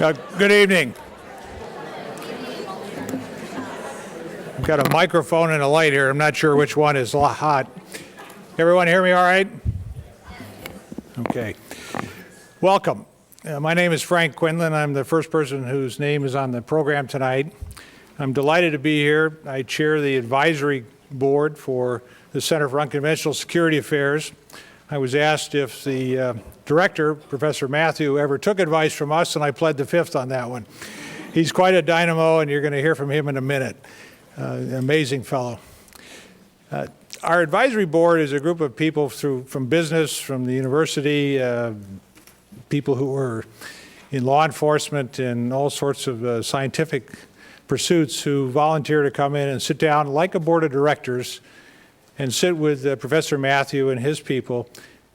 Good evening. I've got a microphone and a light here. I'm not sure which one is hot. Everyone hear me all right? Okay. Welcome. My name is Frank Quinlan. I'm the first person whose name is on the program tonight. I'm delighted to be here. I chair the advisory board for the Center for Unconventional Security Affairs. I was asked if the director, Professor Matthew, ever took advice from us, and I pled the fifth on that one. He's quite a dynamo, and you're going to hear from him in a minute. An amazing fellow. Our advisory board is a group of people from business, from the university, people who are in law enforcement and all sorts of scientific pursuits who volunteer to come in and sit down like a board of directors and sit with Professor Matthew and his people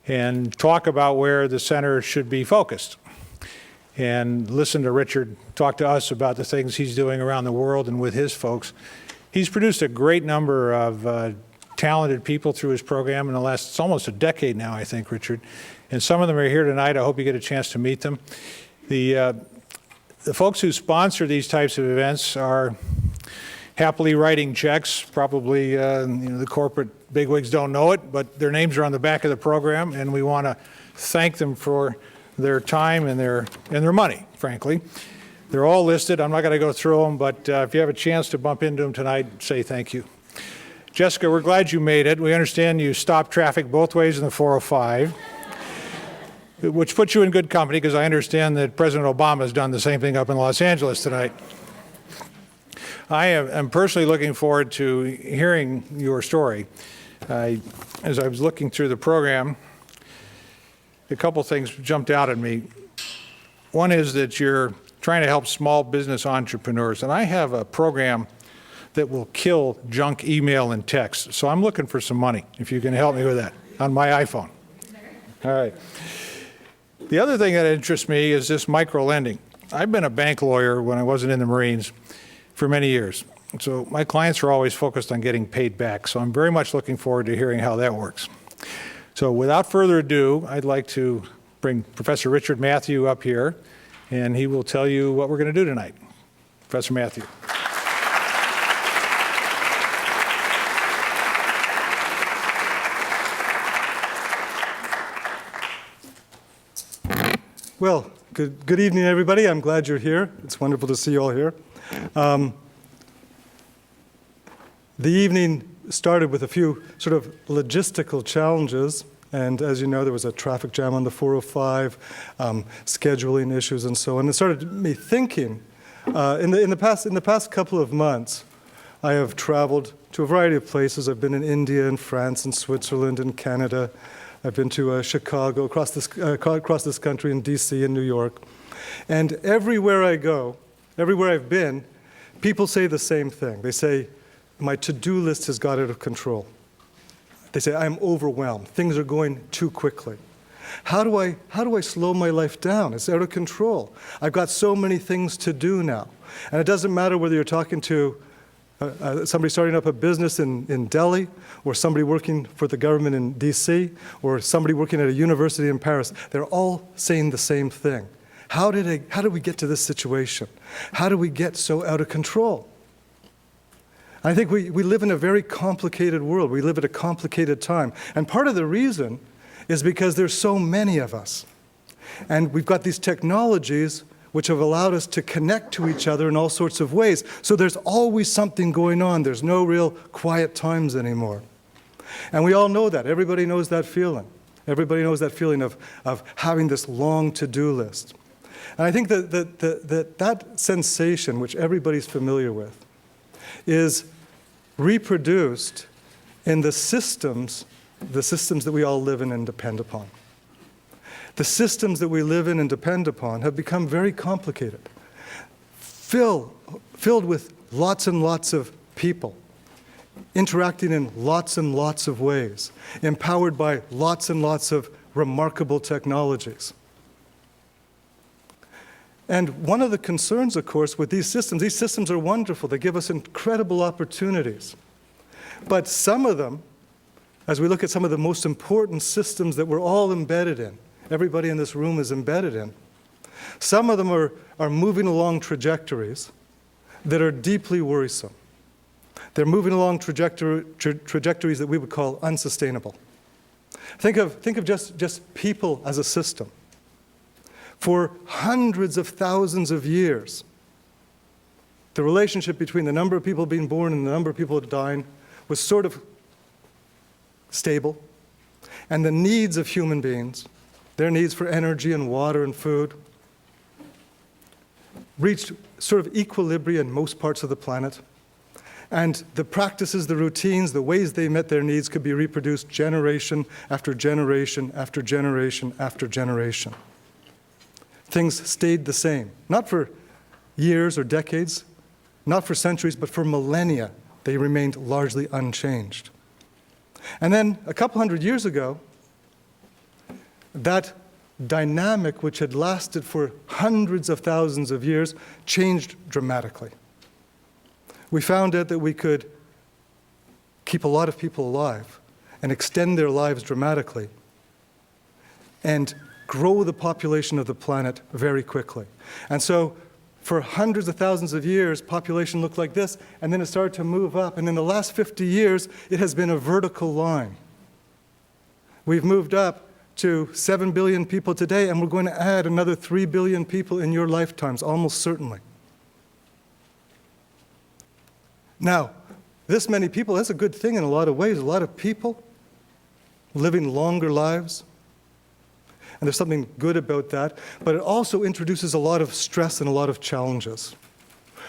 and talk about where the center should be focused, and listen to Richard talk to us about the things he's doing around the world and with his folks. He's produced a great number of talented people through his program in the last, it's almost a decade now, I think, Richard. And some of them are here tonight. I hope you get a chance to meet them. The folks who sponsor these types of events are happily writing checks. Probably the corporate bigwigs don't know it, but their names are on the back of the program, and we want to thank them for their time and their money, frankly. They're all listed. I'm not going to go through them, but if you have a chance to bump into them tonight, say thank you. Jessica, we're glad you made it. We understand you stopped traffic both ways in the 405, which puts you in good company, because I understand that President Obama has done the same thing up in Los Angeles tonight. I am personally looking forward to hearing your story. As I was looking through the program, a couple things jumped out at me. One is that you're trying to help small business entrepreneurs, and I have a program that will kill junk email and text. So I'm looking for some money, if you can help me with that, on my iPhone. All right. The other thing that interests me is this micro-lending. I've been a bank lawyer when I wasn't in the Marines for many years. So my clients are always focused on getting paid back. So I'm very much looking forward to hearing how that works. So without further ado, I'd like to bring Professor Richard Matthew up here, and he will tell you what we're going to do tonight. Professor Matthew. Well, good evening, everybody. I'm glad you're here. It's wonderful to see you all here. The evening started with a few sort of logistical challenges, and as you know, there was a traffic jam on the 405, scheduling issues, and so on. It started me thinking. In the past couple of months, I have traveled to a variety of places. I've been in India and France and Switzerland and Canada. I've been to Chicago, across this country, in D.C. and New York. And everywhere I go, everywhere I've been, people say the same thing. They say, my to-do list has got out of control. They say, I'm overwhelmed. Things are going too quickly. How do I slow my life down? It's out of control. I've got so many things to do now. And it doesn't matter whether you're talking to somebody starting up a business in Delhi, or somebody working for the government in D.C., or somebody working at a university in Paris. They're all saying the same thing. How did we get to this situation? How do we get so out of control? I think we live in a very complicated world. We live at a complicated time. And part of the reason is because there's so many of us. And we've got these technologies which have allowed us to connect to each other in all sorts of ways. So there's always something going on. There's no real quiet times anymore. And we all know that. Everybody knows that feeling. Everybody knows that feeling of having this long to-do list. And I think that sensation, which everybody's familiar with, is reproduced in the systems that we all live in and depend upon. The systems that we live in and depend upon have become very complicated, filled with lots and lots of people, interacting in lots and lots of ways, empowered by lots and lots of remarkable technologies. And one of the concerns, of course, with these systems are wonderful. They give us incredible opportunities. But some of them, as we look at some of the most important systems that we're all embedded in, everybody in this room is embedded in, Some of them are moving along trajectories that are deeply worrisome. They're moving along trajectories that we would call unsustainable. Think of just people as a system. For hundreds of thousands of years, the relationship between the number of people being born and the number of people dying was sort of stable. And the needs of human beings, their needs for energy and water and food, reached sort of equilibrium in most parts of the planet. And the practices, the routines, the ways they met their needs could be reproduced generation after generation after generation after generation. Things stayed the same, not for years or decades, not for centuries, but for millennia. They remained largely unchanged. And then a couple hundred years ago, that dynamic, which had lasted for hundreds of thousands of years, changed dramatically. We found out that we could keep a lot of people alive and extend their lives dramatically and grow the population of the planet very quickly. And so for hundreds of thousands of years, population looked like this, and then it started to move up. And in the last 50 years, it has been a vertical line. We've moved up to 7 billion people today, and we're going to add another 3 billion people in your lifetimes, almost certainly. Now, this many people, that's a good thing in a lot of ways. A lot of people living longer lives. And there's something good about that. But it also introduces a lot of stress and a lot of challenges.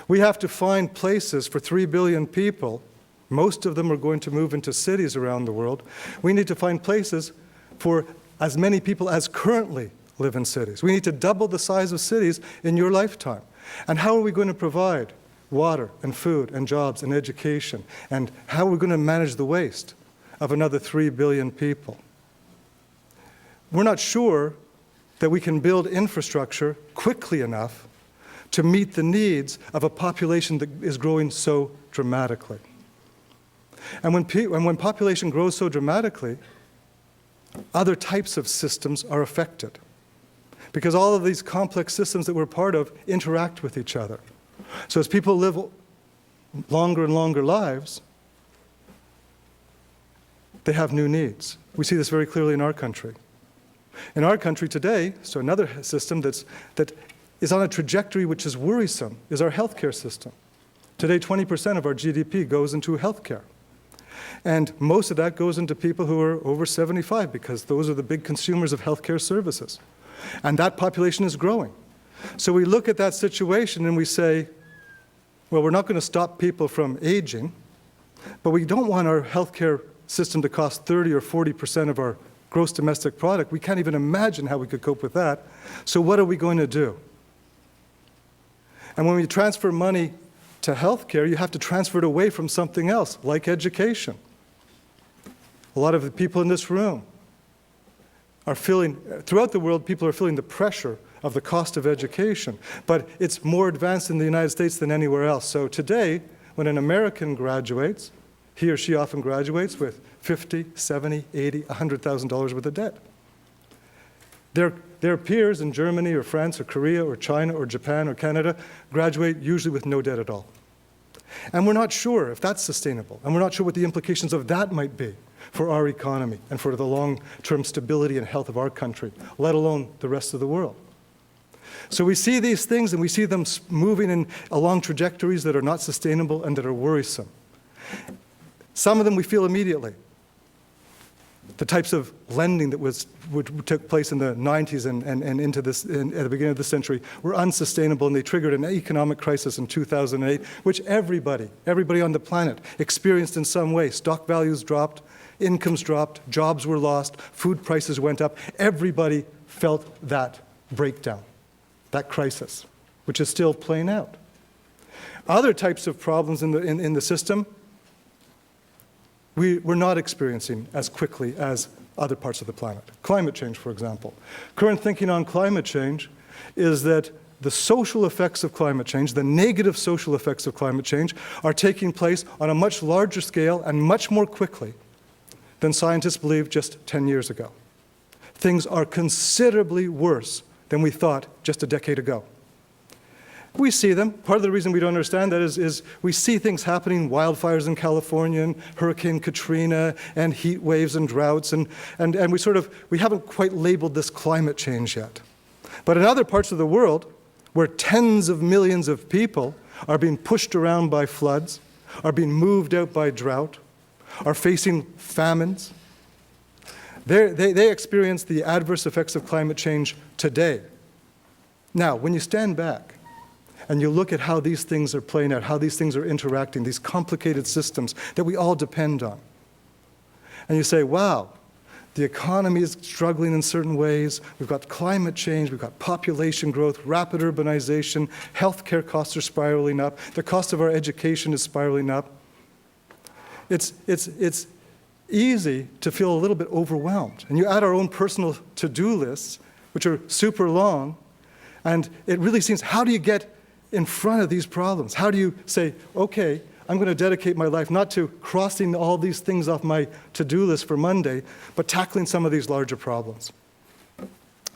We have to find places for 3 billion people. Most of them are going to move into cities around the world. We need to find places for as many people as currently live in cities. We need to double the size of cities in your lifetime. And how are we going to provide water and food and jobs and education? And how are we going to manage the waste of another 3 billion people? We're not sure that we can build infrastructure quickly enough to meet the needs of a population that is growing so dramatically. And when population grows so dramatically, other types of systems are affected, because all of these complex systems that we're part of interact with each other. So as people live longer and longer lives, they have new needs. We see this very clearly in our country. In our country today, so another system that is on a trajectory which is worrisome is our healthcare system. Today, 20% of our GDP goes into healthcare. And most of that goes into people who are over 75, because those are the big consumers of healthcare services. And that population is growing. So we look at that situation and we say, well, we're not going to stop people from aging, but we don't want our healthcare system to cost 30 or 40% of our gross domestic product. We can't even imagine how we could cope with that. So what are we going to do? And when we transfer money to healthcare, you have to transfer it away from something else, like education. A lot of the people in this room are feeling, throughout the world, people are feeling the pressure of the cost of education. But it's more advanced in the United States than anywhere else. So today, when an American graduates, he or she often graduates with $50,000, $70,000, $80,000, $100,000 worth of debt. Their peers in Germany or France or Korea or China or Japan or Canada graduate usually with no debt at all. And we're not sure if that's sustainable, and we're not sure what the implications of that might be for our economy and for the long-term stability and health of our country, let alone the rest of the world. So we see these things and we see them moving along trajectories that are not sustainable and that are worrisome. Some of them we feel immediately. The types of lending that took place in the 90s and into this, at the beginning of this century were unsustainable, and they triggered an economic crisis in 2008, which everybody on the planet experienced in some way. Stock values dropped, incomes dropped, jobs were lost, food prices went up. Everybody felt that breakdown, that crisis, which is still playing out. Other types of problems in the system we're not experiencing as quickly as other parts of the planet. Climate change, for example. Current thinking on climate change is that the social effects of climate change, the negative social effects of climate change, are taking place on a much larger scale and much more quickly than scientists believed just 10 years ago. Things are considerably worse than we thought just a decade ago. We see them. Part of the reason we don't understand that is we see things happening, wildfires in California, and Hurricane Katrina, and heat waves and droughts, and we haven't quite labeled this climate change yet. But in other parts of the world, where tens of millions of people are being pushed around by floods, are being moved out by drought, are facing famines, they experience the adverse effects of climate change today. Now, when you stand back and you look at how these things are playing out, how these things are interacting, these complicated systems that we all depend on, and you say, wow, the economy is struggling in certain ways, we've got climate change, we've got population growth, rapid urbanization, healthcare costs are spiraling up, the cost of our education is spiraling up. It's easy to feel a little bit overwhelmed. And you add our own personal to-do lists, which are super long, and it really seems, how do you get in front of these problems? How do you say, okay, I'm going to dedicate my life not to crossing all these things off my to-do list for Monday, but tackling some of these larger problems?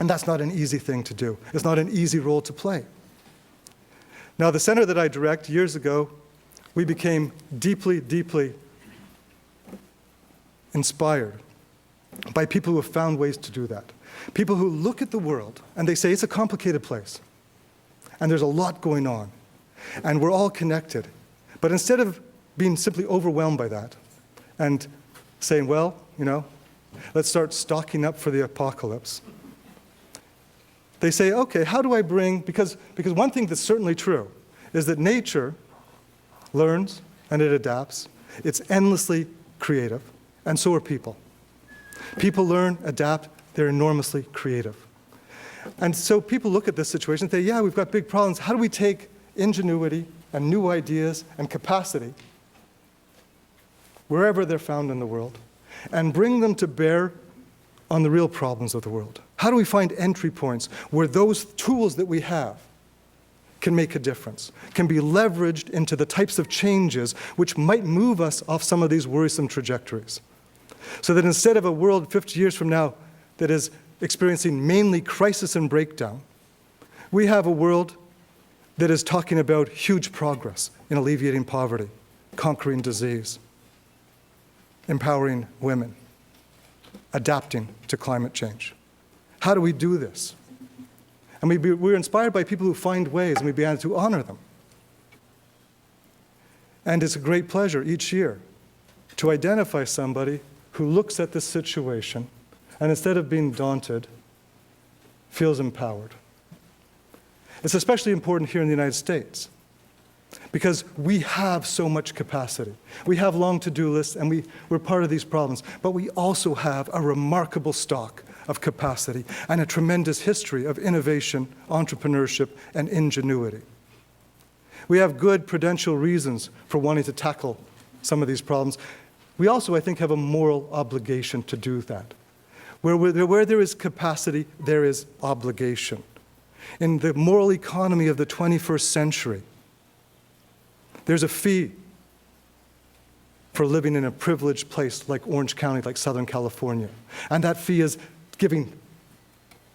And that's not an easy thing to do. It's not an easy role to play. Now, the center that I direct, years ago, we became deeply, deeply inspired by people who have found ways to do that. People who look at the world and they say it's a complicated place. And there's a lot going on. And we're all connected. But instead of being simply overwhelmed by that and saying, well, let's start stocking up for the apocalypse, they say, okay, how do I bring, because one thing that's certainly true is that nature learns and it adapts. It's endlessly creative, and so are people. People learn, adapt, they're enormously creative. And so people look at this situation and say, yeah, we've got big problems. How do we take ingenuity and new ideas and capacity, wherever they're found in the world, and bring them to bear on the real problems of the world? How do we find entry points where those tools that we have can make a difference, can be leveraged into the types of changes which might move us off some of these worrisome trajectories? So that instead of a world 50 years from now that is experiencing mainly crisis and breakdown, we have a world that is talking about huge progress in alleviating poverty, conquering disease, empowering women, adapting to climate change. How do we do this? And we're inspired by people who find ways, and we began to honor them. And it's a great pleasure each year to identify somebody who looks at this situation and instead of being daunted, feels empowered. It's especially important here in the United States because we have so much capacity. We have long to-do lists, and we're part of these problems, but we also have a remarkable stock of capacity and a tremendous history of innovation, entrepreneurship, and ingenuity. We have good prudential reasons for wanting to tackle some of these problems. We also, I think, have a moral obligation to do that. Where there is capacity, there is obligation. In the moral economy of the 21st century, there's a fee for living in a privileged place like Orange County, like Southern California. And that fee is giving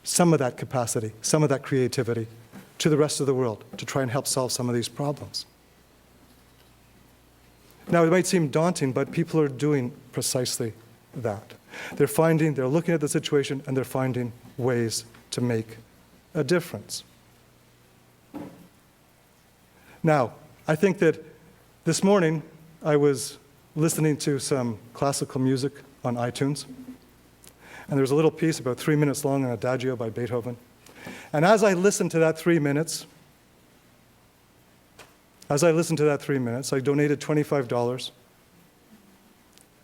some of that capacity, some of that creativity to the rest of the world to try and help solve some of these problems. Now, it might seem daunting, but people are doing precisely that. They're looking at the situation, and they're finding ways to make a difference. Now, I think that this morning I was listening to some classical music on iTunes, and there was a little piece about 3 minutes long, an adagio by Beethoven. And as I listened to that 3 minutes, I donated $25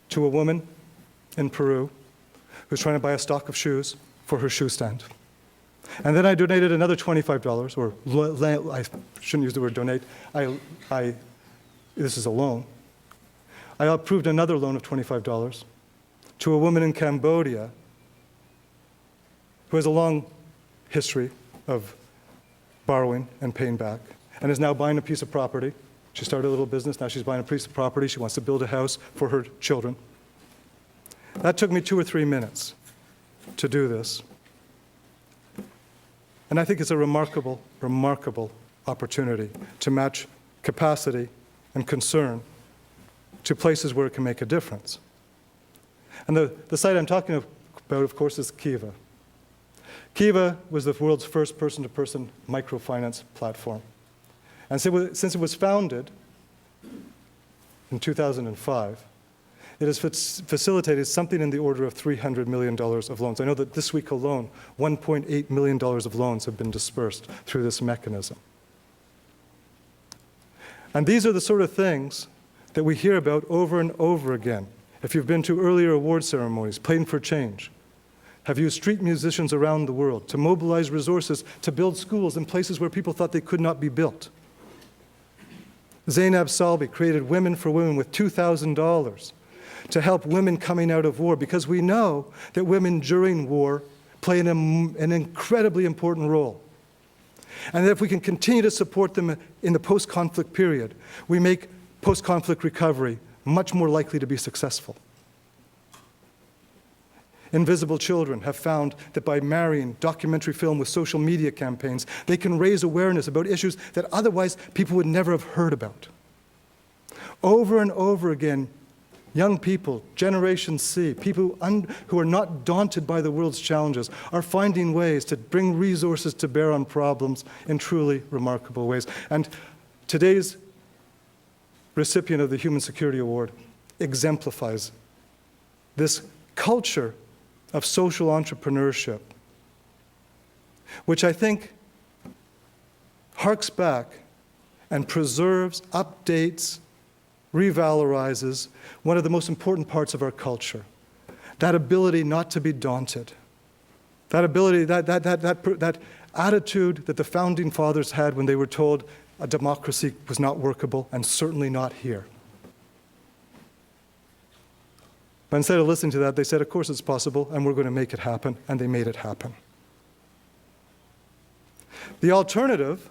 to a woman in Peru who's trying to buy a stock of shoes for her shoe stand. And then I donated another $25, or I shouldn't use the word donate. This is a loan. I approved another loan of $25 to a woman in Cambodia who has a long history of borrowing and paying back, and is now buying a piece of property. She started a little business, now she's buying a piece of property. She wants to build a house for her children. That took me 2 or 3 minutes to do this. And I think it's a remarkable, remarkable opportunity to match capacity and concern to places where it can make a difference. And the site I'm talking about, of course, is Kiva. Kiva was the world's first person-to-person microfinance platform. And since it was founded in 2005, it has facilitated something in the order of $300 million of loans. I know that this week alone, $1.8 million of loans have been dispersed through this mechanism. And these are the sort of things that we hear about over and over again. If you've been to earlier award ceremonies, Playing for Change, have used street musicians around the world to mobilize resources to build schools in places where people thought they could not be built. Zainab Salbi created Women for Women with $2,000 to help women coming out of war, because we know that women during war play an incredibly important role. And that if we can continue to support them in the post-conflict period, we make post-conflict recovery much more likely to be successful. Invisible Children have found that by marrying documentary film with social media campaigns, they can raise awareness about issues that otherwise people would never have heard about. Over and over again, young people, Generation C, people who are not daunted by the world's challenges, are finding ways to bring resources to bear on problems in truly remarkable ways. And today's recipient of the Human Security Award exemplifies this culture of social entrepreneurship, which I think harks back and preserves, updates, revalorizes one of the most important parts of our culture, that ability not to be daunted, that ability, that attitude that the founding fathers had when they were told a democracy was not workable, and certainly not here. But instead of listening to that, they said, of course it's possible, and we're going to make it happen, and they made it happen. The alternative,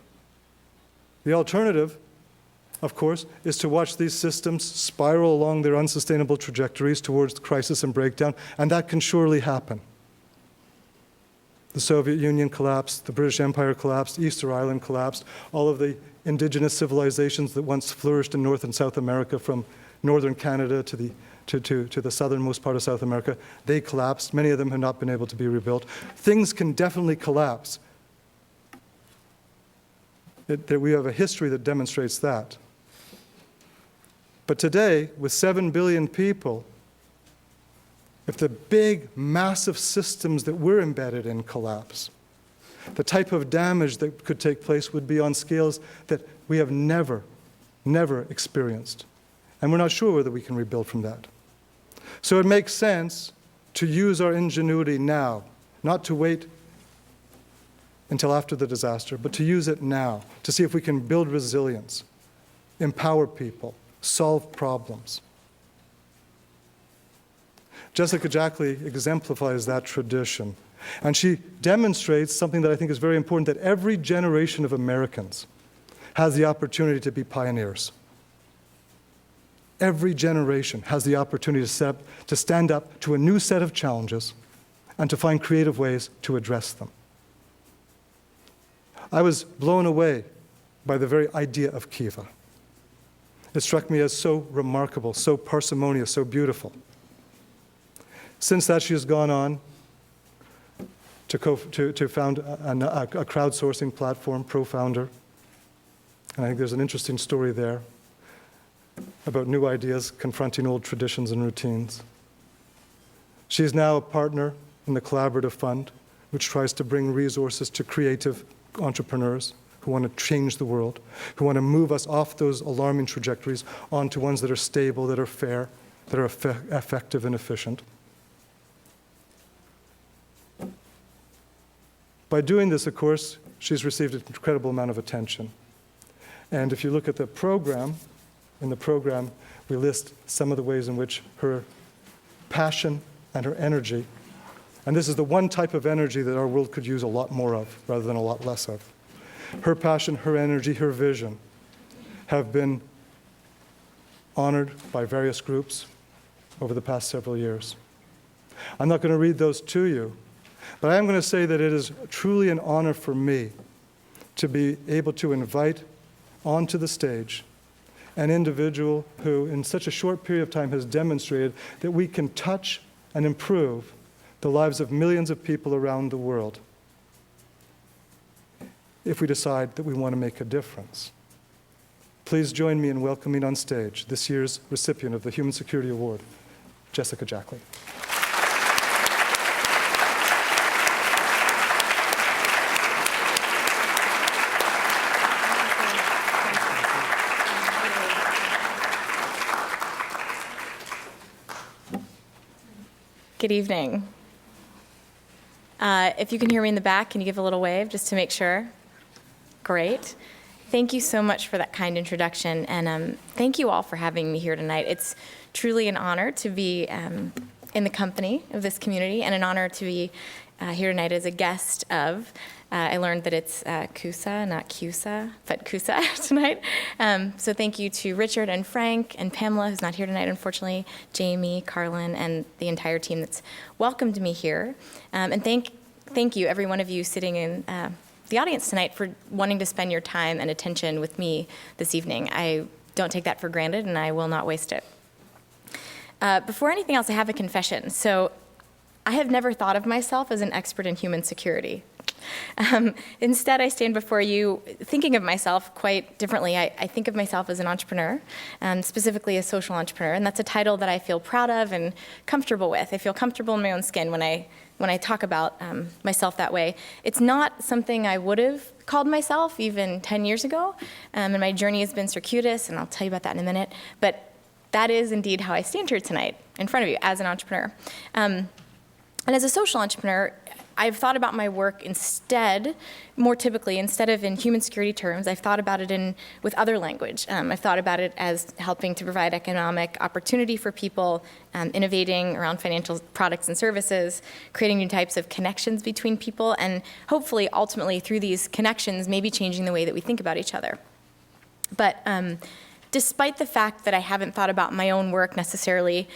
of course, is to watch these systems spiral along their unsustainable trajectories towards crisis and breakdown, and that can surely happen. The Soviet Union collapsed, the British Empire collapsed, Easter Island collapsed, all of the indigenous civilizations that once flourished in North and South America, from northern Canada to the southernmost part of South America, they collapsed. Many of them have not been able to be rebuilt. Things can definitely collapse. We have a history that demonstrates that. But today, with 7 billion people, if the big, massive systems that we're embedded in collapse, the type of damage that could take place would be on scales that we have never experienced. And we're not sure whether we can rebuild from that. So it makes sense to use our ingenuity now, not to wait until after the disaster, but to use it now, to see if we can build resilience, empower people, solve problems. Jessica Jackley exemplifies that tradition. And she demonstrates something that I think is very important, that every generation of Americans has the opportunity to be pioneers. Every generation has the opportunity to stand up to a new set of challenges and to find creative ways to address them. I was blown away by the very idea of Kiva. It struck me as so remarkable, so parsimonious, so beautiful. Since that, she has gone on to found a crowdsourcing platform, ProFounder. And I think there's an interesting story there about new ideas confronting old traditions and routines. She's now a partner in the Collaborative Fund, which tries to bring resources to creative entrepreneurs who want to change the world, who want to move us off those alarming trajectories onto ones that are stable, that are fair, that are effective and efficient. By doing this, of course, she's received an incredible amount of attention. And if you look at the program, in the program, we list some of the ways in which her passion and her energy, and this is the one type of energy that our world could use a lot more of rather than a lot less of. Her passion, her energy, her vision have been honored by various groups over the past several years. I'm not going to read those to you, But I am going to say that it is truly an honor for me to be able to invite onto the stage an individual who, in such a short period of time, has demonstrated that we can touch and improve the lives of millions of people around the world if we decide that we want to make a difference. Please join me in welcoming on stage this year's recipient of the Human Security Award, Jessica Jackley. Good evening. If you can hear me in the back, can you give a little wave just to make sure? Great. Thank you so much for that kind introduction, and thank you all for having me here tonight. It's truly an honor to be in the company of this community, and an honor to be here tonight as a guest of. I learned that it's CUSA, not CUSA, but CUSA tonight. So thank you to Richard and Frank and Pamela, who's not here tonight, unfortunately, Jamie, Carlin, and the entire team that's welcomed me here. And thank you, every one of you sitting in the audience tonight, for wanting to spend your time and attention with me this evening. I don't take that for granted, and I will not waste it. Before anything else, I have a confession. So I have never thought of myself as an expert in human security. Instead, I stand before you thinking of myself quite differently. I think of myself as an entrepreneur, specifically a social entrepreneur, and that's a title that I feel proud of and comfortable with. I feel comfortable in my own skin when I talk about myself that way. It's not something I would have called myself even 10 years ago, and my journey has been circuitous, and I'll tell you about that in a minute, but that is indeed how I stand here tonight in front of you as an entrepreneur. And as a social entrepreneur, I've thought about my work more typically, instead of in human security terms, I've thought about it with other language. I've thought about it as helping to provide economic opportunity for people, innovating around financial products and services, creating new types of connections between people, and hopefully, ultimately, through these connections, maybe changing the way that we think about each other. But despite the fact that I haven't thought about my own work necessarily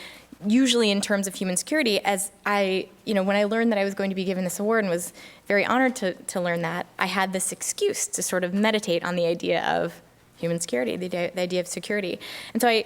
usually in terms of human security, as when I learned that I was going to be given this award and was very honored to learn that, I had this excuse to sort of meditate on the idea of human security, the idea of security. And so I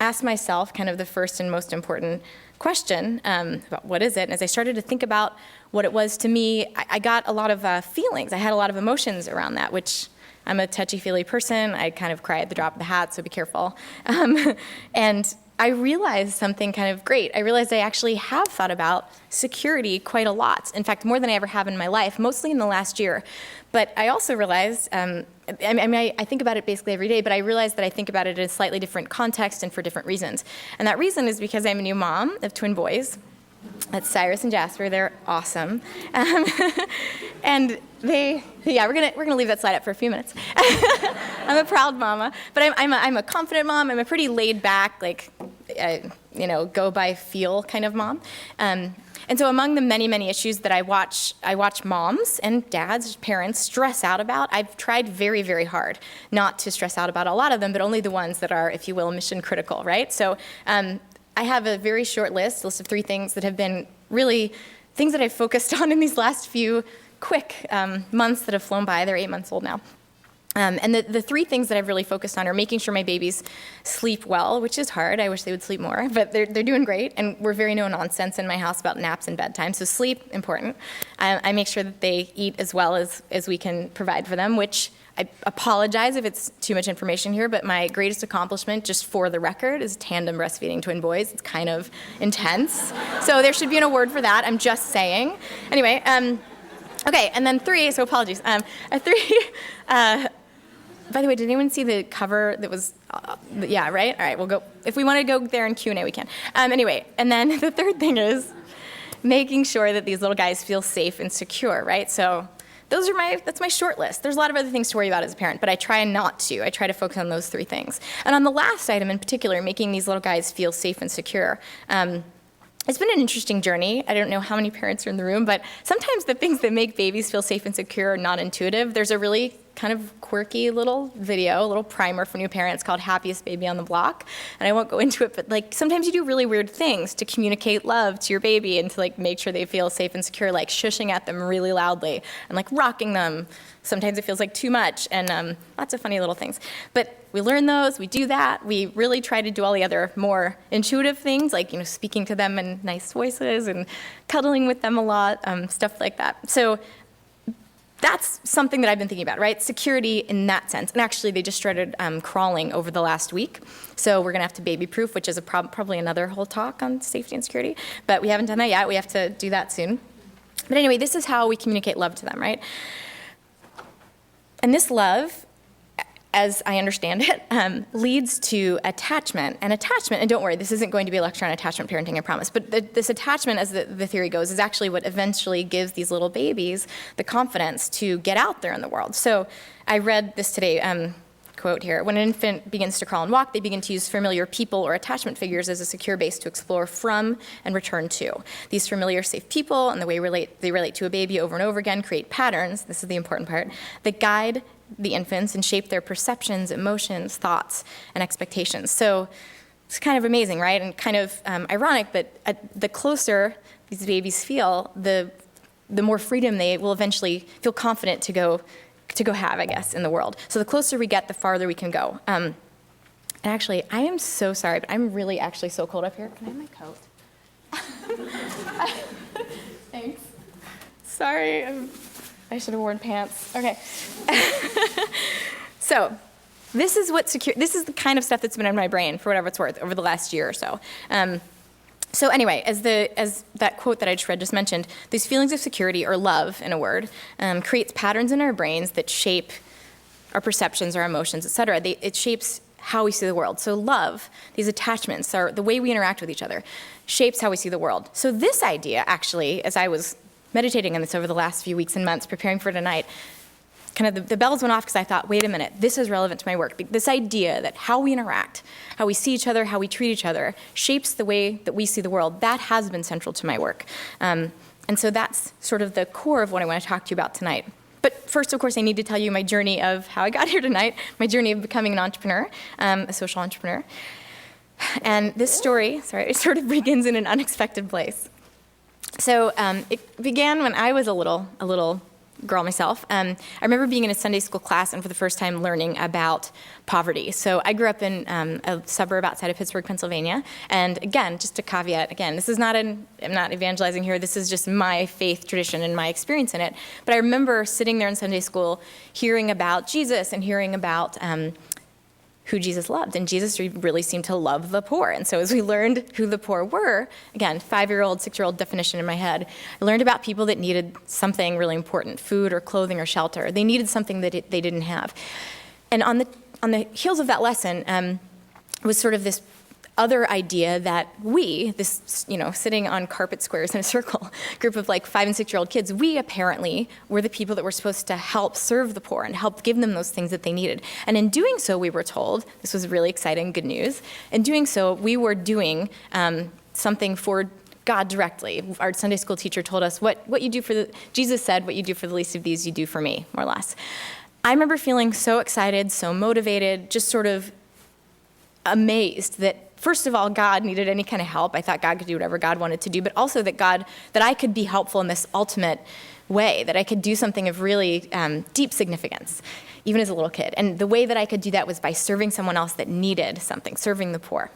asked myself kind of the first and most important question about what is it? And as I started to think about what it was to me, I got a lot of feelings. I had a lot of emotions around that, which I'm a touchy-feely person. I kind of cry at the drop of the hat, so be careful. And I realized something kind of great. I realized I actually have thought about security quite a lot. In fact, more than I ever have in my life, mostly in the last year. But I also realized, I think about it basically every day, but I realized that I think about it in a slightly different context and for different reasons. And that reason is because I'm a new mom of twin boys. That's Cyrus and Jasper. They're awesome. And we're gonna leave that slide up for a few minutes. I'm a proud mama, but I'm a confident mom. I'm a pretty laid back, go by feel kind of mom. And so among the many, many issues that I watch moms and dads, parents stress out about. I've tried very, very hard not to stress out about a lot of them, but only the ones that are, if you will, mission critical, right? So I have a very short list of 3 things that have been really things that I've focused on in these last few quick months that have flown by. They're 8 months old now. And the 3 things that I've really focused on are making sure my babies sleep well, which is hard. I wish they would sleep more, but they're doing great. And we're very no nonsense in my house about naps and bedtime. So sleep, important. I make sure that they eat as well as we can provide for them, which I apologize if it's too much information here, but my greatest accomplishment, just for the record, is tandem breastfeeding twin boys. It's kind of intense. So there should be an award for that. I'm just saying. Anyway, okay, and then 3, so apologies. 3, by the way, did anyone see the cover that was, yeah, right? All right, we'll go, if we want to go there in Q&A, we can. Anyway, and then the 3rd thing is making sure that these little guys feel safe and secure, right? So that's my short list. There's a lot of other things to worry about as a parent, but I try not to. I try to focus on those 3 things. And on the last item in particular, making these little guys feel safe and secure, it's been an interesting journey. I don't know how many parents are in the room, but sometimes the things that make babies feel safe and secure are not intuitive. There's a really kind of quirky little video, a little primer for new parents called Happiest Baby on the Block. And I won't go into it, but like sometimes you do really weird things to communicate love to your baby and to like make sure they feel safe and secure, like shushing at them really loudly and like rocking them. Sometimes it feels like too much, and lots of funny little things. But we learn those, we do that. We really try to do all the other more intuitive things, like speaking to them in nice voices and cuddling with them a lot, stuff like that. So that's something that I've been thinking about, right? Security in that sense. And actually, they just started crawling over the last week. So we're going to have to baby-proof, which is probably another whole talk on safety and security. But we haven't done that yet. We have to do that soon. But anyway, this is how we communicate love to them, right? And this love, as I understand it, leads to attachment. And attachment, and don't worry, this isn't going to be a lecture on attachment parenting, I promise, but this attachment, as the theory goes, is actually what eventually gives these little babies the confidence to get out there in the world. So I read this today, quote here, when an infant begins to crawl and walk, they begin to use familiar people or attachment figures as a secure base to explore from and return to. These familiar, safe people and the way they relate to a baby over and over again create patterns, this is the important part, that guide the infants and shape their perceptions, emotions, thoughts, and expectations. So it's kind of amazing, right? And kind of ironic, but the closer these babies feel, the more freedom they will eventually feel confident to go have, I guess, in the world. So the closer we get, the farther we can go. And actually, I am so sorry, but I'm really actually so cold up here. Can I have my coat? Thanks. Sorry, I should have worn pants. Okay. So this is the kind of stuff that's been in my brain, for whatever it's worth, over the last year or so. So anyway, as that quote that I just mentioned, these feelings of security, or love in a word, creates patterns in our brains that shape our perceptions, our emotions, et cetera. It shapes how we see the world. So love, these attachments, the way we interact with each other, shapes how we see the world. So this idea, actually, as I was meditating on this over the last few weeks and months, preparing for tonight, kind of the bells went off because I thought, wait a minute, this is relevant to my work. This idea that how we interact, how we see each other, how we treat each other, shapes the way that we see the world. That has been central to my work. And so that's sort of the core of what I want to talk to you about tonight. But first, of course, I need to tell you my journey of how I got here tonight, my journey of becoming an entrepreneur, a social entrepreneur. And this story, it sort of begins in an unexpected place. So it began when I was a little girl myself. I remember being in a Sunday school class and for the first time learning about poverty. So I grew up in a suburb outside of Pittsburgh, Pennsylvania. And again, just a caveat, this is I'm not evangelizing here, this is just my faith tradition and my experience in it. But I remember sitting there in Sunday school hearing about Jesus and hearing about who Jesus loved. And Jesus really seemed to love the poor. And so as we learned who the poor were, again, 5-year-old, 6-year-old definition in my head, I learned about people that needed something really important, food or clothing or shelter. They needed something that they didn't have. And on the heels of that lesson was sort of this other idea that sitting on carpet squares in a circle, group of like 5- and 6-year-old kids, we apparently were the people that were supposed to help serve the poor and help give them those things that they needed. And in doing so, we were told, this was really exciting, good news, in doing so, we were doing something for God directly. Our Sunday school teacher told us, what you do Jesus said, what you do for the least of these, you do for me, more or less. I remember feeling so excited, so motivated, just sort of amazed that, first of all, God needed any kind of help. I thought God could do whatever God wanted to do, but also that I could be helpful in this ultimate way, that I could do something of really deep significance, even as a little kid. And the way that I could do that was by serving someone else that needed something, serving the poor.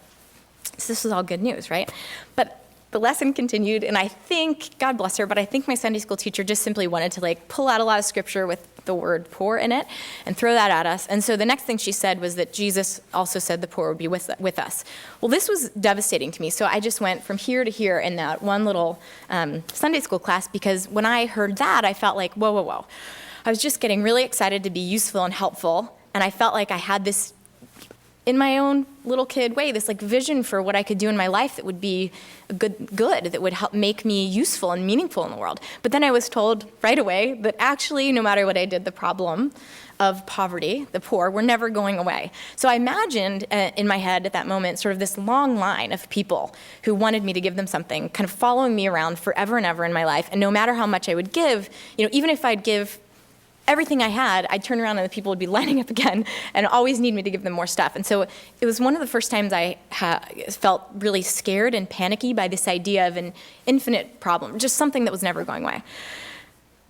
So this was all good news, right? But the lesson continued, and I think, God bless her, but I think my Sunday school teacher just simply wanted to pull out a lot of scripture with the word poor in it and throw that at us. And so the next thing she said was that Jesus also said the poor would be with us. Well, this was devastating to me. So I just went from here to here in that one little Sunday school class, because when I heard that, I felt like, whoa. I was just getting really excited to be useful and helpful. And I felt like I had this, in my own little kid way, this vision for what I could do in my life that would be good, that would help make me useful and meaningful in the world. But then I was told right away that actually, no matter what I did, the problem of poverty, the poor, were never going away. So I imagined in my head at that moment sort of this long line of people who wanted me to give them something, kind of following me around forever and ever in my life. And no matter how much I would give, even if I'd give everything I had, I'd turn around and the people would be lining up again and always need me to give them more stuff. And so it was one of the first times I felt really scared and panicky by this idea of an infinite problem, just something that was never going away.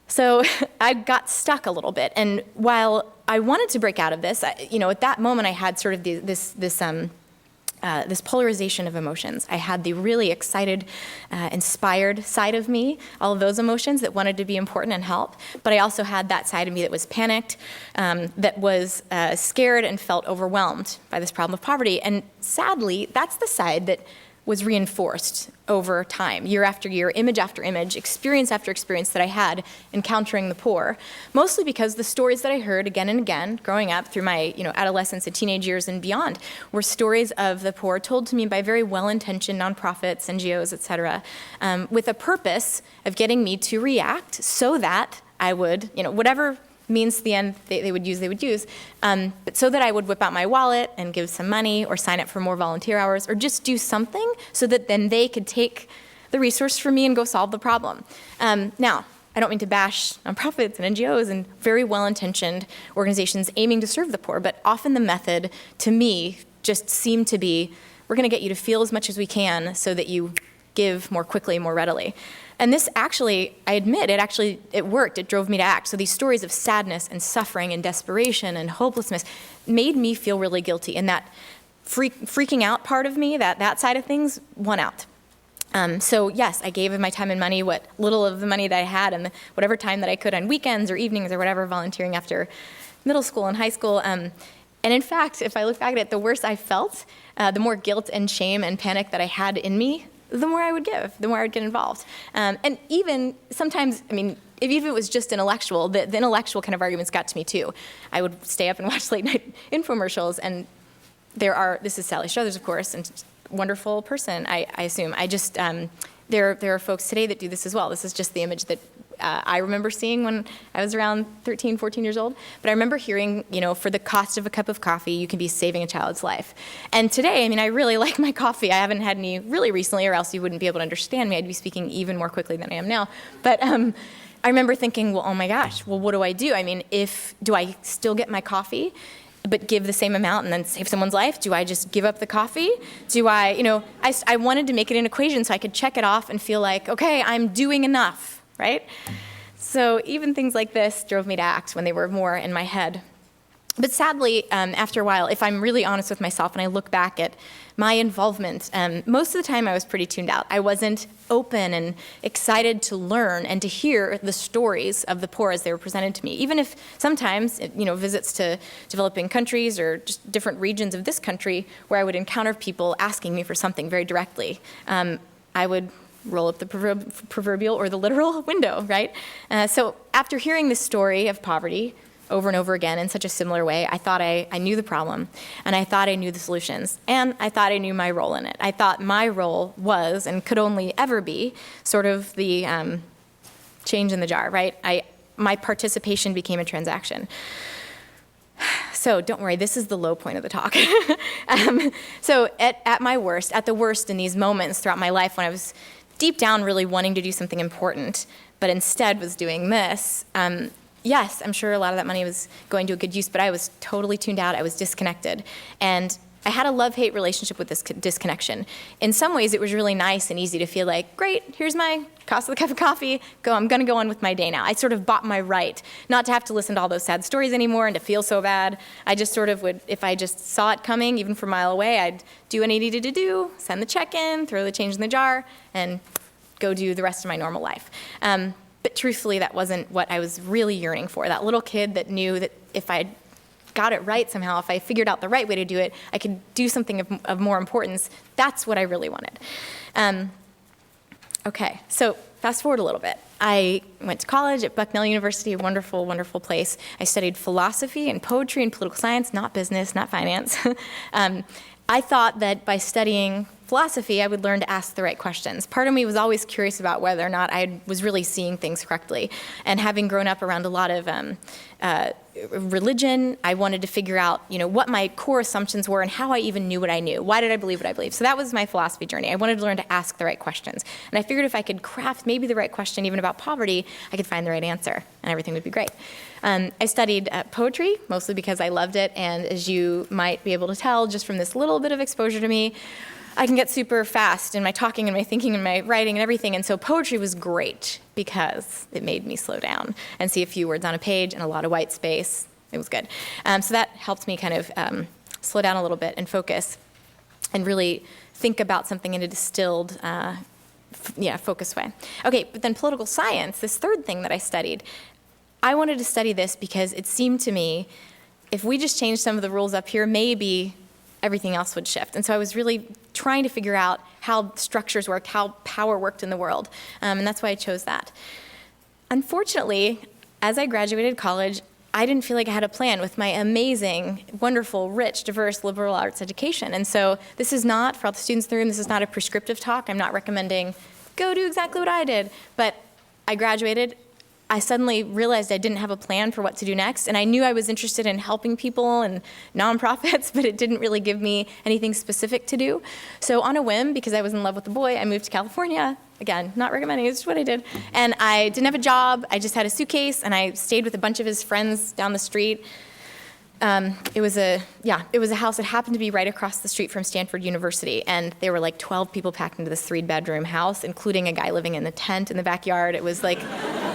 So I got stuck a little bit. And while I wanted to break out of this, at that moment I had sort of this polarization of emotions. I had the really excited, inspired side of me, all of those emotions that wanted to be important and help, but I also had that side of me that was panicked, that was scared and felt overwhelmed by this problem of poverty. And sadly, that's the side that was reinforced over time, year after year, image after image, experience after experience that I had encountering the poor, mostly because the stories that I heard again and again growing up through my adolescence and teenage years and beyond were stories of the poor told to me by very well-intentioned nonprofits, NGOs, et cetera, with a purpose of getting me to react so that I would, whatever means to the end they would use, but so that I would whip out my wallet and give some money or sign up for more volunteer hours or just do something so that then they could take the resource from me and go solve the problem. Now, I don't mean to bash nonprofits and NGOs and very well-intentioned organizations aiming to serve the poor, but often the method, to me, just seemed to be, we're going to get you to feel as much as we can so that you give more quickly, more readily. And this actually, I admit, it worked. It drove me to act. So these stories of sadness and suffering and desperation and hopelessness made me feel really guilty. And that freaking out part of me, that side of things, won out. So yes, I gave of my time and money, what little of the money that I had, and whatever time that I could on weekends or evenings or whatever, volunteering after middle school and high school. And in fact, if I look back at it, the worse I felt, the more guilt and shame and panic that I had in me, the more I would give, the more I would get involved. And even sometimes, even if it was just intellectual, the intellectual kind of arguments got to me too. I would stay up and watch late night infomercials, and this is Sally Struthers, of course, and wonderful person, I assume. There are folks today that do this as well. This is just the image that I remember seeing when I was around 13, 14 years old. But I remember hearing, for the cost of a cup of coffee, you can be saving a child's life. And today, I really like my coffee. I haven't had any really recently, or else you wouldn't be able to understand me. I'd be speaking even more quickly than I am now. But I remember thinking, well, oh my gosh, well, what do I do? Do I still get my coffee, but give the same amount and then save someone's life? Do I just give up the coffee? Do I wanted to make it an equation so I could check it off and feel like, okay, I'm doing enough, right? So even things like this drove me to act when they were more in my head. But sadly, after a while, if I'm really honest with myself and I look back at my involvement, most of the time I was pretty tuned out. I wasn't open and excited to learn and to hear the stories of the poor as they were presented to me. Even if sometimes, visits to developing countries or just different regions of this country where I would encounter people asking me for something very directly, I would roll up the proverbial or the literal window, right? So after hearing this story of poverty over and over again in such a similar way, I thought I knew the problem, and I thought I knew the solutions, and I thought I knew my role in it. I thought my role was, and could only ever be, sort of the change in the jar, right? My participation became a transaction. So don't worry, this is the low point of the talk. So at my worst, at the worst in these moments throughout my life when I was deep down really wanting to do something important, but instead was doing this, yes, I'm sure a lot of that money was going to a good use, but I was totally tuned out. I was disconnected. And I had a love-hate relationship with this disconnection. In some ways, it was really nice and easy to feel like, great, here's my cost of the cup of coffee. I'm going to go on with my day now. I sort of bought my right not to have to listen to all those sad stories anymore and to feel so bad. I just sort of would, if I just saw it coming, even from a mile away, I'd do what I needed to do, send the check in, throw the change in the jar, and go do the rest of my normal life. But truthfully, that wasn't what I was really yearning for. That little kid that knew that if I got it right somehow, if I figured out the right way to do it, I could do something of more importance. That's what I really wanted. Okay, so fast forward a little bit. I went to college at Bucknell University, a wonderful, wonderful place. I studied philosophy and poetry and political science, not business, not finance. I thought that by studying philosophy, I would learn to ask the right questions. Part of me was always curious about whether or not I was really seeing things correctly. And having grown up around a lot of religion, I wanted to figure out, what my core assumptions were and how I even knew what I knew. Why did I believe what I believed? So that was my philosophy journey. I wanted to learn to ask the right questions. And I figured if I could craft maybe the right question even about poverty, I could find the right answer and everything would be great. I studied poetry, mostly because I loved it. And as you might be able to tell just from this little bit of exposure to me, I can get super fast in my talking and my thinking and my writing and everything. And so poetry was great because it made me slow down and see a few words on a page and a lot of white space. It was good. So that helped me kind of slow down a little bit and focus and really think about something in a distilled, focused way. Okay, but then political science, this third thing that I studied, I wanted to study this because it seemed to me if we just changed some of the rules up here, maybe everything else would shift. And so I was really trying to figure out how structures worked, how power worked in the world. And that's why I chose that. Unfortunately, as I graduated college, I didn't feel like I had a plan with my amazing, wonderful, rich, diverse liberal arts education. And so this is not, for all the students in the room, this is not a prescriptive talk. I'm not recommending go do exactly what I did. But I graduated. I suddenly realized I didn't have a plan for what to do next, and I knew I was interested in helping people and nonprofits, but it didn't really give me anything specific to do. So on a whim, because I was in love with the boy, I moved to California. Again, not recommending, it's just what I did. And I didn't have a job, I just had a suitcase, and I stayed with a bunch of his friends down the street. It was a house that happened to be right across the street from Stanford University, and there were like 12 people packed into this 3-bedroom house, including a guy living in the tent in the backyard. It was like,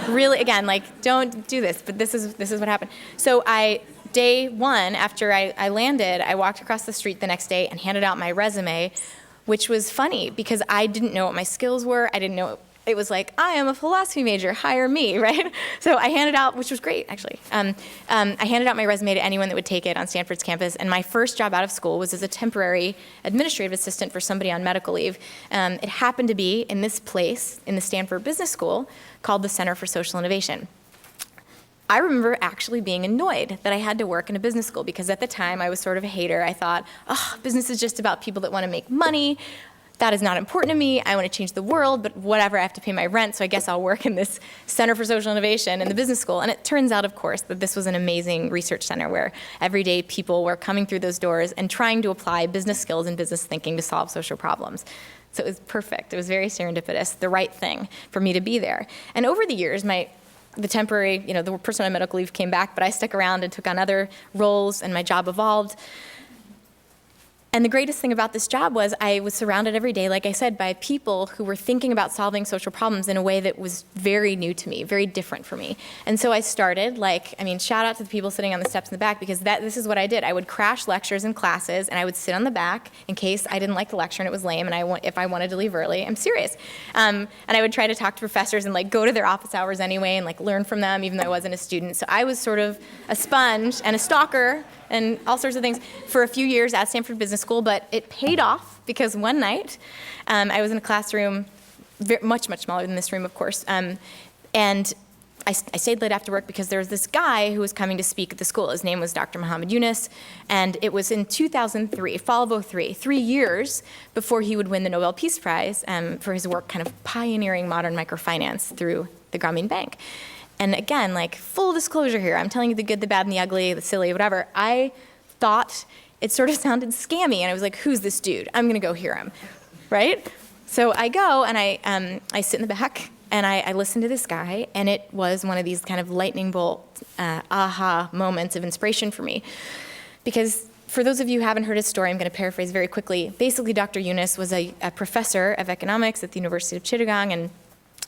really, again, like, don't do this, but this is what happened. So day one, after I landed, I walked across the street the next day and handed out my resume, which was funny because I didn't know what my skills were. I didn't know. It was like, I am a philosophy major, hire me, right? So I handed out, which was great, actually. I handed out my resume to anyone that would take it on Stanford's campus, and my first job out of school was as a temporary administrative assistant for somebody on medical leave. It happened to be in this place, in the Stanford Business School, called the Center for Social Innovation. I remember actually being annoyed that I had to work in a business school, because at the time I was sort of a hater. I thought, business is just about people that want to make money. That is not important to me. I want to change the world, but whatever, I have to pay my rent, so I guess I'll work in this Center for Social Innovation in the business school. And it turns out, of course, that this was an amazing research center where everyday people were coming through those doors and trying to apply business skills and business thinking to solve social problems. So it was perfect. It was very serendipitous, the right thing for me to be there. And over the years, the temporary, the person on medical leave came back, but I stuck around and took on other roles, and my job evolved. And the greatest thing about this job was I was surrounded every day, like I said, by people who were thinking about solving social problems in a way that was very new to me, very different for me. And so I started, shout out to the people sitting on the steps in the back, because this is what I did. I would crash lectures and classes, and I would sit on the back in case I didn't like the lecture and it was lame, and if I wanted to leave early. I'm serious. And I would try to talk to professors and go to their office hours anyway and learn from them, even though I wasn't a student. So I was sort of a sponge and a stalker and all sorts of things for a few years at Stanford Business School, but it paid off because one night I was in a classroom, much, much smaller than this room, of course, and I stayed late after work because there was this guy who was coming to speak at the school. His name was Dr. Muhammad Yunus, and it was in 2003, fall of 2003, 3 years before he would win the Nobel Peace Prize for his work kind of pioneering modern microfinance through the Grameen Bank. And again, full disclosure here, I'm telling you the good, the bad, and the ugly, the silly, whatever. I thought it sort of sounded scammy, and I was like, who's this dude? I'm gonna go hear him, right? So I go, and I sit in the back, and I listen to this guy, and it was one of these kind of lightning bolt, aha moments of inspiration for me. Because for those of you who haven't heard his story, I'm gonna paraphrase very quickly. Basically, Dr. Yunus was a professor of economics at the University of Chittagong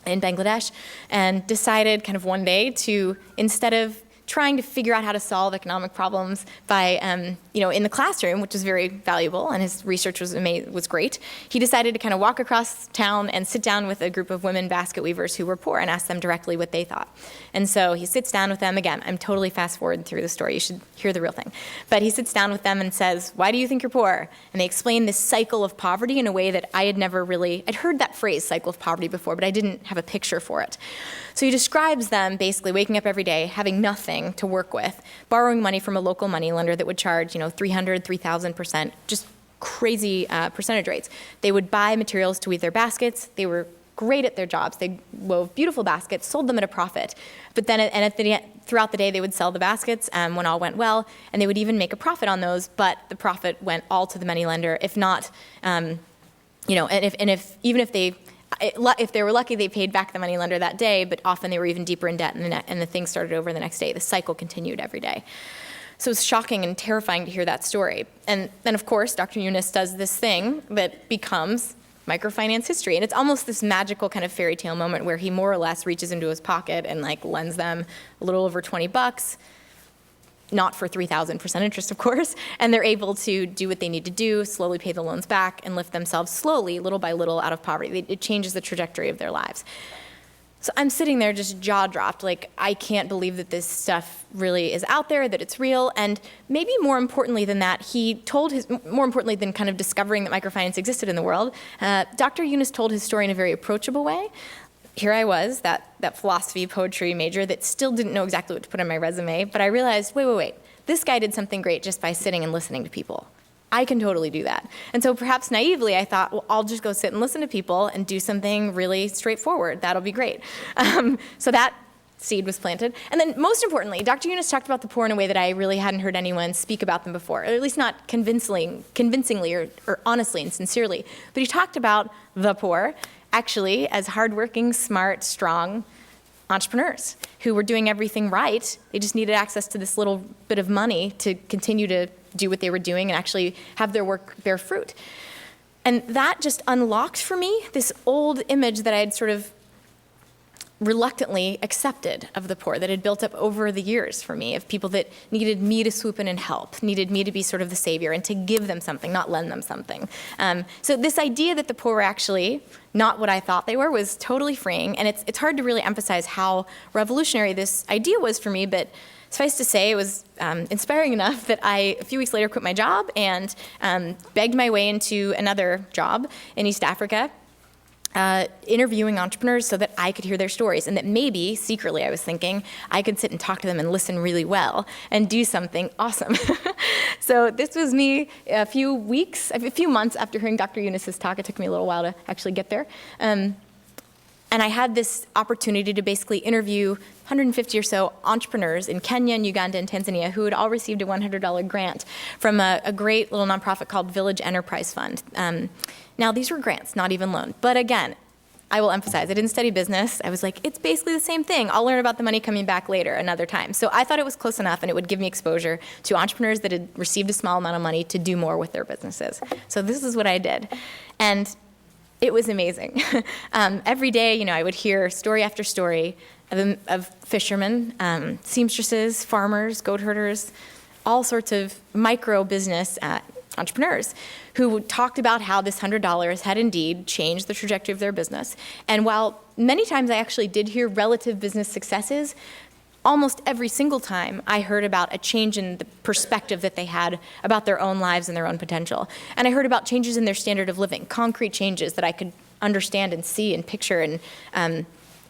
in Bangladesh, and decided kind of one day to, instead of trying to figure out how to solve economic problems by, in the classroom, which was very valuable, and his research was great. He decided to kind of walk across town and sit down with a group of women basket weavers who were poor and ask them directly what they thought. And so he sits down with them. Again, I'm totally fast forwarding through the story. You should hear the real thing. But he sits down with them and says, "Why do you think you're poor?" And they explain this cycle of poverty in a way that I had never really, I'd heard that phrase, cycle of poverty, before, but I didn't have a picture for it. So he describes them basically waking up every day, having nothing to work with, borrowing money from a local money lender that would charge, 300, 3,000%, just crazy percentage rates. They would buy materials to weave their baskets. They were great at their jobs. They wove beautiful baskets, sold them at a profit. But then throughout the day, they would sell the baskets when all went well, and they would even make a profit on those, but the profit went all to the moneylender. If not, and if they were lucky, they paid back the moneylender that day, but often they were even deeper in debt, and the thing started over the next day. The cycle continued every day. So it's shocking and terrifying to hear that story. And then, of course, Dr. Yunus does this thing that becomes microfinance history. And it's almost this magical kind of fairy tale moment where he more or less reaches into his pocket and lends them a little over $20, not for 3,000% interest, of course, and they're able to do what they need to do, slowly pay the loans back, and lift themselves slowly, little by little, out of poverty. It changes the trajectory of their lives. So I'm sitting there just jaw dropped, I can't believe that this stuff really is out there, that it's real. And maybe more importantly than that, more importantly than kind of discovering that microfinance existed in the world, Dr. Yunus told his story in a very approachable way. Here I was, that philosophy, poetry major that still didn't know exactly what to put on my resume, but I realized, wait, this guy did something great just by sitting and listening to people. I can totally do that. And so perhaps naively, I thought, well, I'll just go sit and listen to people and do something really straightforward. That'll be great. So that seed was planted. And then most importantly, Dr. Yunus talked about the poor in a way that I really hadn't heard anyone speak about them before, or at least not convincingly or honestly and sincerely. But he talked about the poor actually as hardworking, smart, strong entrepreneurs who were doing everything right. They just needed access to this little bit of money to continue to do what they were doing and actually have their work bear fruit. And that just unlocked for me this old image that I had sort of reluctantly accepted of the poor, that had built up over the years for me, of people that needed me to swoop in and help, needed me to be sort of the savior and to give them something, not lend them something. So this idea that the poor were actually not what I thought they were was totally freeing, and it's hard to really emphasize how revolutionary this idea was for me, but suffice to say, it was inspiring enough that I, a few weeks later, quit my job and begged my way into another job in East Africa, interviewing entrepreneurs so that I could hear their stories, and that maybe, secretly I was thinking, I could sit and talk to them and listen really well and do something awesome. So this was me a few months after hearing Dr. Yunus's talk. It took me a little while to actually get there. And I had this opportunity to basically interview 150 or so entrepreneurs in Kenya and Uganda and Tanzania who had all received a $100 grant from a great little nonprofit called Village Enterprise Fund. Now, these were grants, not even loan. But again, I will emphasize, I didn't study business. I was like, it's basically the same thing. I'll learn about the money coming back later, another time. So I thought it was close enough, and it would give me exposure to entrepreneurs that had received a small amount of money to do more with their businesses. So this is what I did. And it was amazing. Every day, I would hear story after story of fishermen, seamstresses, farmers, goat herders, all sorts of micro business entrepreneurs who talked about how this $100 had indeed changed the trajectory of their business. And while many times I actually did hear relative business successes, almost every single time I heard about a change in the perspective that they had about their own lives and their own potential. And I heard about changes in their standard of living, concrete changes that I could understand and see and picture and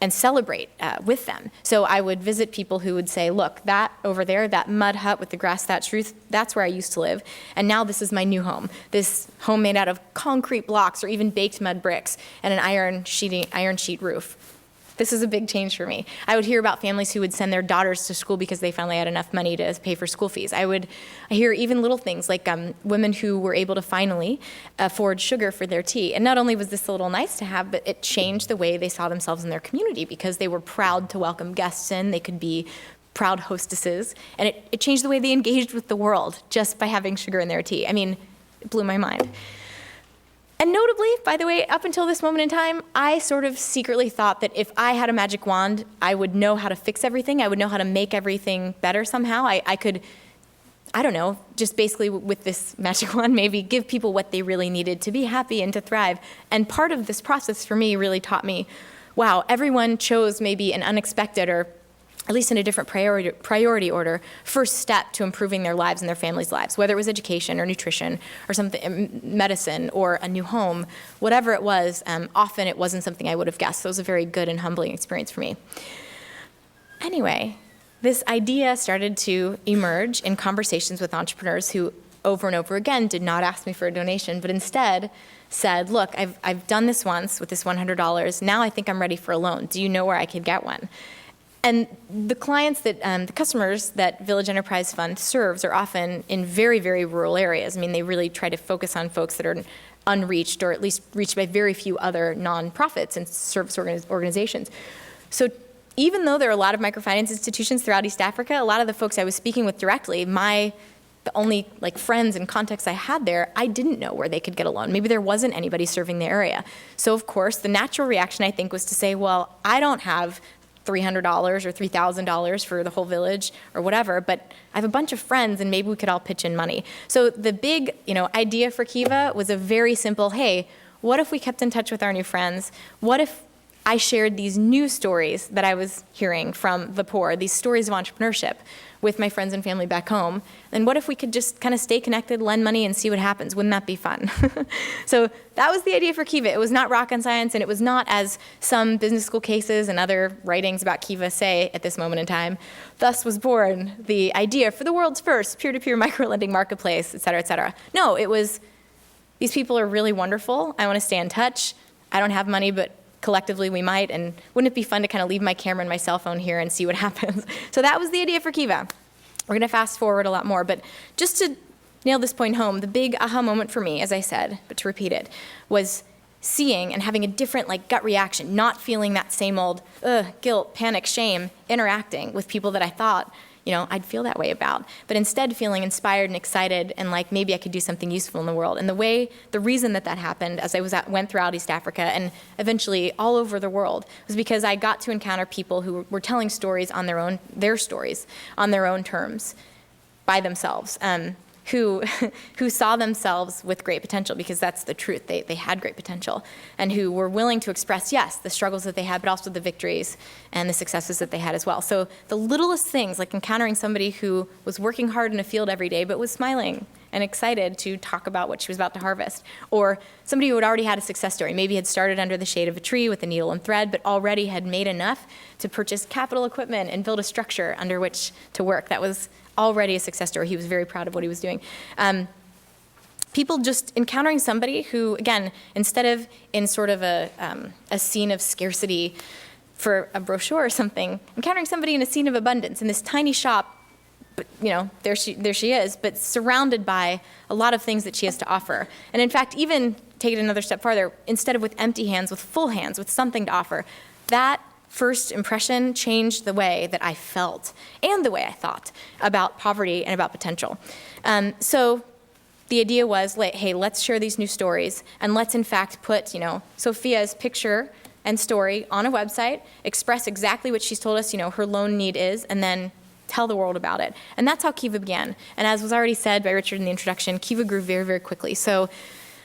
celebrate with them. So I would visit people who would say, look, that over there, that mud hut with the grass thatched roof, that's where I used to live. And now this is my new home. This home made out of concrete blocks or even baked mud bricks and an iron sheet roof. This is a big change for me. I would hear about families who would send their daughters to school because they finally had enough money to pay for school fees. I hear even little things like women who were able to finally afford sugar for their tea. And not only was this a little nice to have, but it changed the way they saw themselves in their community because they were proud to welcome guests in. They could be proud hostesses. And it changed the way they engaged with the world just by having sugar in their tea. I mean, it blew my mind. And notably, by the way, up until this moment in time, I sort of secretly thought that if I had a magic wand, I would know how to fix everything. I would know how to make everything better somehow. I could, I don't know, just basically with this magic wand, maybe give people what they really needed to be happy and to thrive. And part of this process for me really taught me, wow, everyone chose maybe an unexpected or at least in a different priority order, first step to improving their lives and their families' lives, whether it was education or nutrition or something, medicine or a new home, whatever it was, often it wasn't something I would have guessed. So it was a very good and humbling experience for me. Anyway, this idea started to emerge in conversations with entrepreneurs who over and over again did not ask me for a donation, but instead said, look, I've done this once with this $100. Now I think I'm ready for a loan. Do you know where I could get one? And the clients that, the customers that Village Enterprise Fund serves are often in very, very rural areas. I mean, they really try to focus on folks that are unreached or at least reached by very few other nonprofits and service organizations. So even though there are a lot of microfinance institutions throughout East Africa, a lot of the folks I was speaking with directly, the only friends and contacts I had there, I didn't know where they could get a loan. Maybe there wasn't anybody serving the area. So of course, the natural reaction I think was to say, well, I don't have $300 or $3,000 for the whole village or whatever, but I have a bunch of friends and maybe we could all pitch in money. So the big, idea for Kiva was a very simple, hey, what if we kept in touch with our new friends? What if I shared these new stories that I was hearing from the poor, these stories of entrepreneurship with my friends and family back home? And what if we could just kind of stay connected, lend money, and see what happens? Wouldn't that be fun? So that was the idea for Kiva. It was not rocket science, and it was not, as some business school cases and other writings about Kiva say at this moment in time, thus was born the idea for the world's first peer-to-peer microlending marketplace, et cetera, et cetera. No, it was, these people are really wonderful. I want to stay in touch. I don't have money, but collectively we might, and wouldn't it be fun to kind of leave my camera and my cell phone here and see what happens? So that was the idea for Kiva. We're going to fast forward a lot more, but just to nail this point home, the big aha moment for me, as I said, but to repeat it, was seeing and having a different gut reaction, not feeling that same old guilt, panic, shame, interacting with people that I thought I'd feel that way about, but instead feeling inspired and excited and maybe I could do something useful in the world. And the reason that went throughout East Africa and eventually all over the world was because I got to encounter people who were telling stories on their stories on their own terms, by themselves, who saw themselves with great potential, because that's the truth. They had great potential, and who were willing to express, yes, the struggles that they had, but also the victories and the successes that they had as well. So the littlest things, like encountering somebody who was working hard in a field every day, but was smiling and excited to talk about what she was about to harvest, or somebody who had already had a success story, maybe had started under the shade of a tree with a needle and thread, but already had made enough to purchase capital equipment and build a structure under which to work. That was already a success story. He was very proud of what he was doing. People just encountering somebody who, again, instead of in sort of a scene of scarcity for a brochure or something, encountering somebody in a scene of abundance in this tiny shop, but there she is, but surrounded by a lot of things that she has to offer. And in fact, even take it another step farther, instead of with empty hands, with full hands, with something to offer, that first impression changed the way that I felt and the way I thought about poverty and about potential. So the idea was, hey, let's share these new stories, and let's in fact put, Sophia's picture and story on a website, express exactly what she's told us, her loan need is, and then tell the world about it. And that's how Kiva began. And as was already said by Richard in the introduction, Kiva grew very, very quickly. So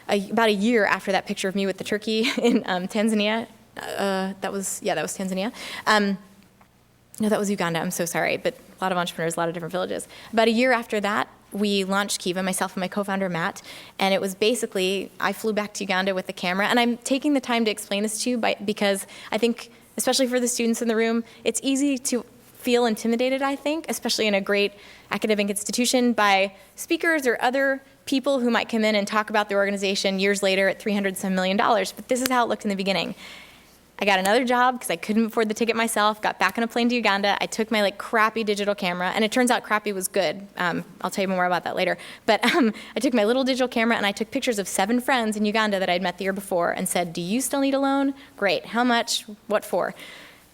about a year after that picture of me with the turkey in Tanzania, that was Tanzania. No, that was Uganda. I'm so sorry, but a lot of entrepreneurs, a lot of different villages. About a year after that, we launched Kiva, myself and my co-founder, Matt, and it was basically, I flew back to Uganda with the camera, and I'm taking the time to explain this to you because I think, especially for the students in the room, it's easy to feel intimidated, I think, especially in a great academic institution, by speakers or other people who might come in and talk about their organization years later at $300-some million, but this is how it looked in the beginning. I got another job because I couldn't afford the ticket myself, got back on a plane to Uganda. I took my crappy digital camera, and it turns out crappy was good. I'll tell you more about that later. But I took my little digital camera and I took pictures of 7 friends in Uganda that I'd met the year before and said, do you still need a loan? Great, how much, what for?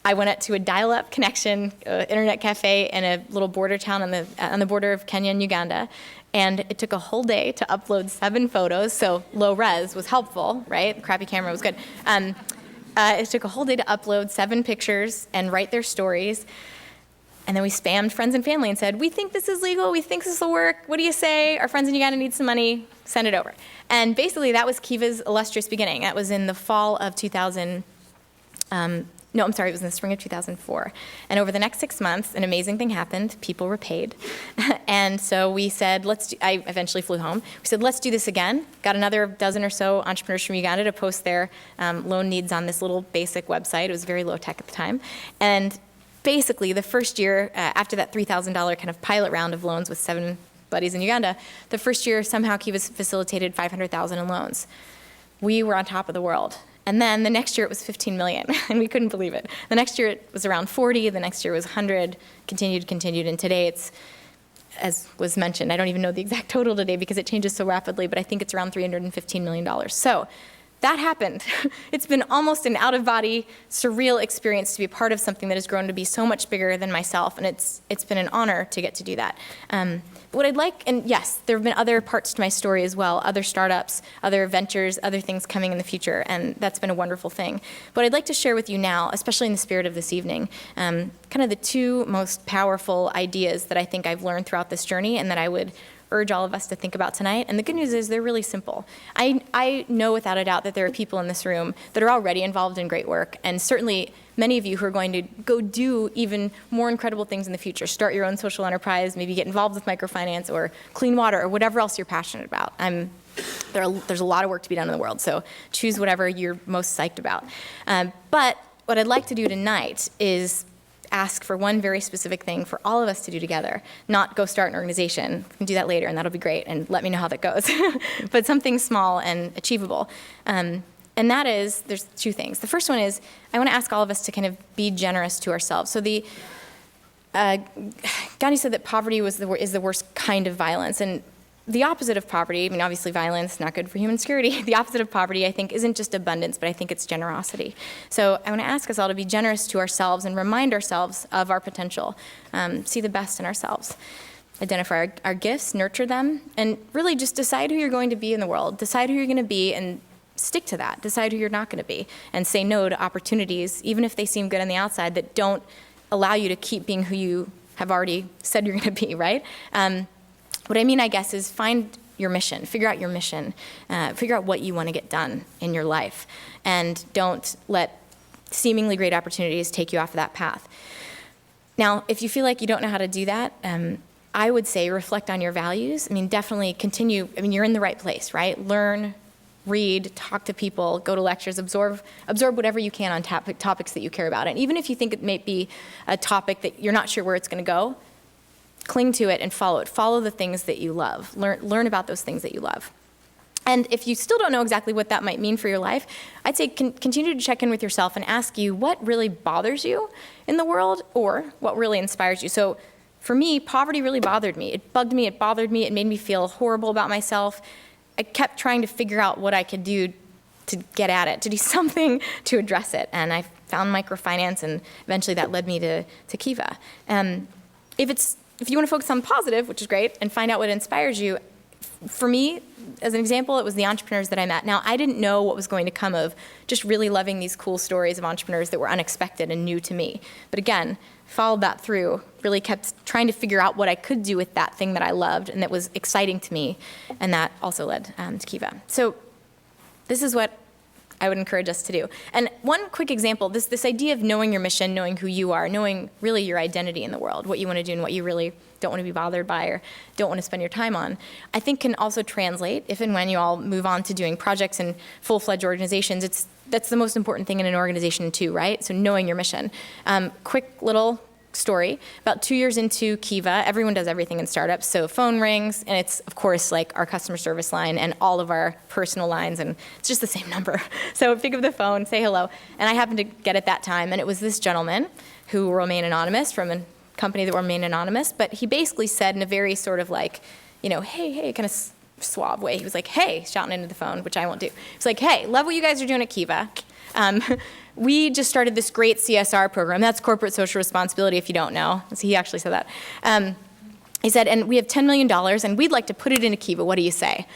I went up to a dial-up connection internet cafe in a little border town on the border of Kenya and Uganda. And it took a whole day to upload 7 photos, so low res was helpful, right? The crappy camera was good. It took a whole day to upload 7 pictures and write their stories. And then we spammed friends and family and said, we think this is legal, we think this will work, what do you say? Our friends in Uganda need some money, send it over. And basically that was Kiva's illustrious beginning. That was in the fall of 2000, no, I'm sorry, it was in the spring of 2004. And over the next 6 months, an amazing thing happened. People were paid. And so we said, I eventually flew home. We said, let's do this again. Got another dozen or so entrepreneurs from Uganda to post their loan needs on this little basic website. It was very low tech at the time. And basically, the first year, after that $3,000 kind of pilot round of loans with 7 buddies in Uganda, the first year somehow Kiva facilitated 500,000 in loans. We were on top of the world. And then the next year it was 15 million, and we couldn't believe it. The next year it was around 40, the next year was 100, continued, and today it's, as was mentioned, I don't even know the exact total today because it changes so rapidly, but I think it's around $315 million. So that happened. It's been almost an out-of-body, surreal experience to be a part of something that has grown to be so much bigger than myself, and it's been an honor to get to do that. What I'd like, and yes, there have been other parts to my story as well, other startups, other ventures, other things coming in the future, and that's been a wonderful thing. What I'd like to share with you now, especially in the spirit of this evening, kind of the two most powerful ideas that I think I've learned throughout this journey and that I would urge all of us to think about tonight. And the good news is they're really simple. I know without a doubt that there are people in this room that are already involved in great work, and certainly many of you who are going to go do even more incredible things in the future, start your own social enterprise, maybe get involved with microfinance or clean water or whatever else you're passionate about. There's a lot of work to be done in the world, so choose whatever you're most psyched about. But what I'd like to do tonight is ask for one very specific thing for all of us to do together, not go start an organization. We can do that later, and that'll be great, and let me know how that goes. But something small and achievable. And that is, there's two things. The first one is, I want to ask all of us to kind of be generous to ourselves. So Gandhi said that poverty is the worst kind of violence, and the opposite of poverty, I mean, obviously violence, not good for human security. The opposite of poverty, I think, isn't just abundance, but I think it's generosity. So I want to ask us all to be generous to ourselves and remind ourselves of our potential, see the best in ourselves, identify our gifts, nurture them, and really just decide who you're going to be in the world. Decide who you're going to be and stick to that. Decide who you're not going to be, and say no to opportunities, even if they seem good on the outside, that don't allow you to keep being who you have already said you're going to be, right? What I mean, I guess, is find your mission, figure out your mission, figure out what you want to get done in your life, and don't let seemingly great opportunities take you off of that path. Now, if you feel like you don't know how to do that, I would say reflect on your values. I mean, definitely continue. I mean, you're in the right place, right? Learn, read, talk to people, go to lectures, absorb whatever you can on topics that you care about. And even if you think it may be a topic that you're not sure where it's going to go, cling to it and follow it. Follow the things that you love. Learn about those things that you love. And if you still don't know exactly what that might mean for your life, I'd say continue to check in with yourself and ask you what really bothers you in the world or what really inspires you. So for me, poverty really bothered me. It bugged me, it bothered me, it made me feel horrible about myself. I kept trying to figure out what I could do to get at it, to do something to address it. And I found microfinance, and eventually that led me to Kiva. If you want to focus on positive, which is great, and find out what inspires you, for me, as an example, it was the entrepreneurs that I met. Now, I didn't know what was going to come of just really loving these cool stories of entrepreneurs that were unexpected and new to me. But again, followed that through, really kept trying to figure out what I could do with that thing that I loved and that was exciting to me, and that also led to Kiva. So this is what I would encourage us to do. And one quick example, this idea of knowing your mission, knowing who you are, knowing really your identity in the world, what you want to do and what you really don't want to be bothered by or don't want to spend your time on, I think can also translate if and when you all move on to doing projects in full-fledged organizations. That's the most important thing in an organization too, right? So knowing your mission. Quick little story. About 2 years into Kiva, everyone does everything in startups. So phone rings, and it's, of course, like our customer service line and all of our personal lines, and it's just the same number. So pick up the phone, say hello. And I happened to get it that time, and it was this gentleman who will remain anonymous from a company that will remain anonymous, but he basically said in a very sort of like, hey, kind of suave way. He was like, hey, shouting into the phone, which I won't do. He's like, hey, love what you guys are doing at Kiva. We just started this great CSR program. That's corporate social responsibility, if you don't know. So he actually said that. He said, and we have $10 million, and we'd like to put it into Kiva. What do you say?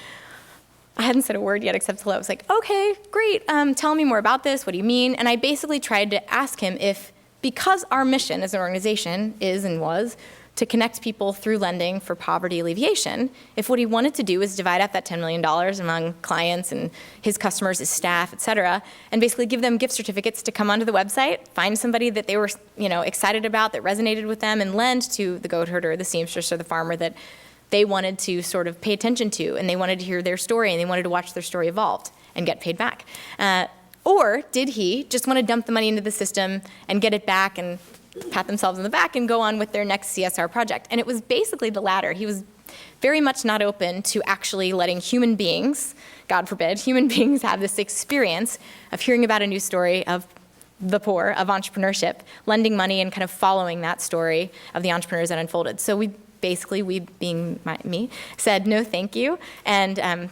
I hadn't said a word yet except hello. I was like, okay, great. Tell me more about this. What do you mean? And I basically tried to ask him if, because our mission as an organization is and was to connect people through lending for poverty alleviation, if what he wanted to do is divide up that $10 million among clients and his customers, his staff, et cetera, and basically give them gift certificates to come onto the website, find somebody that they were excited about, that resonated with them, and lend to the goat herder, the seamstress, or the farmer that they wanted to sort of pay attention to, and they wanted to hear their story, and they wanted to watch their story evolve and get paid back. Or did he just want to dump the money into the system and get it back and pat themselves on the back and go on with their next CSR project? And it was basically the latter. He was very much not open to actually letting human beings, God forbid, human beings have this experience of hearing about a news story of the poor, of entrepreneurship, lending money and kind of following that story of the entrepreneurs that unfolded. So we being me, said no thank you, and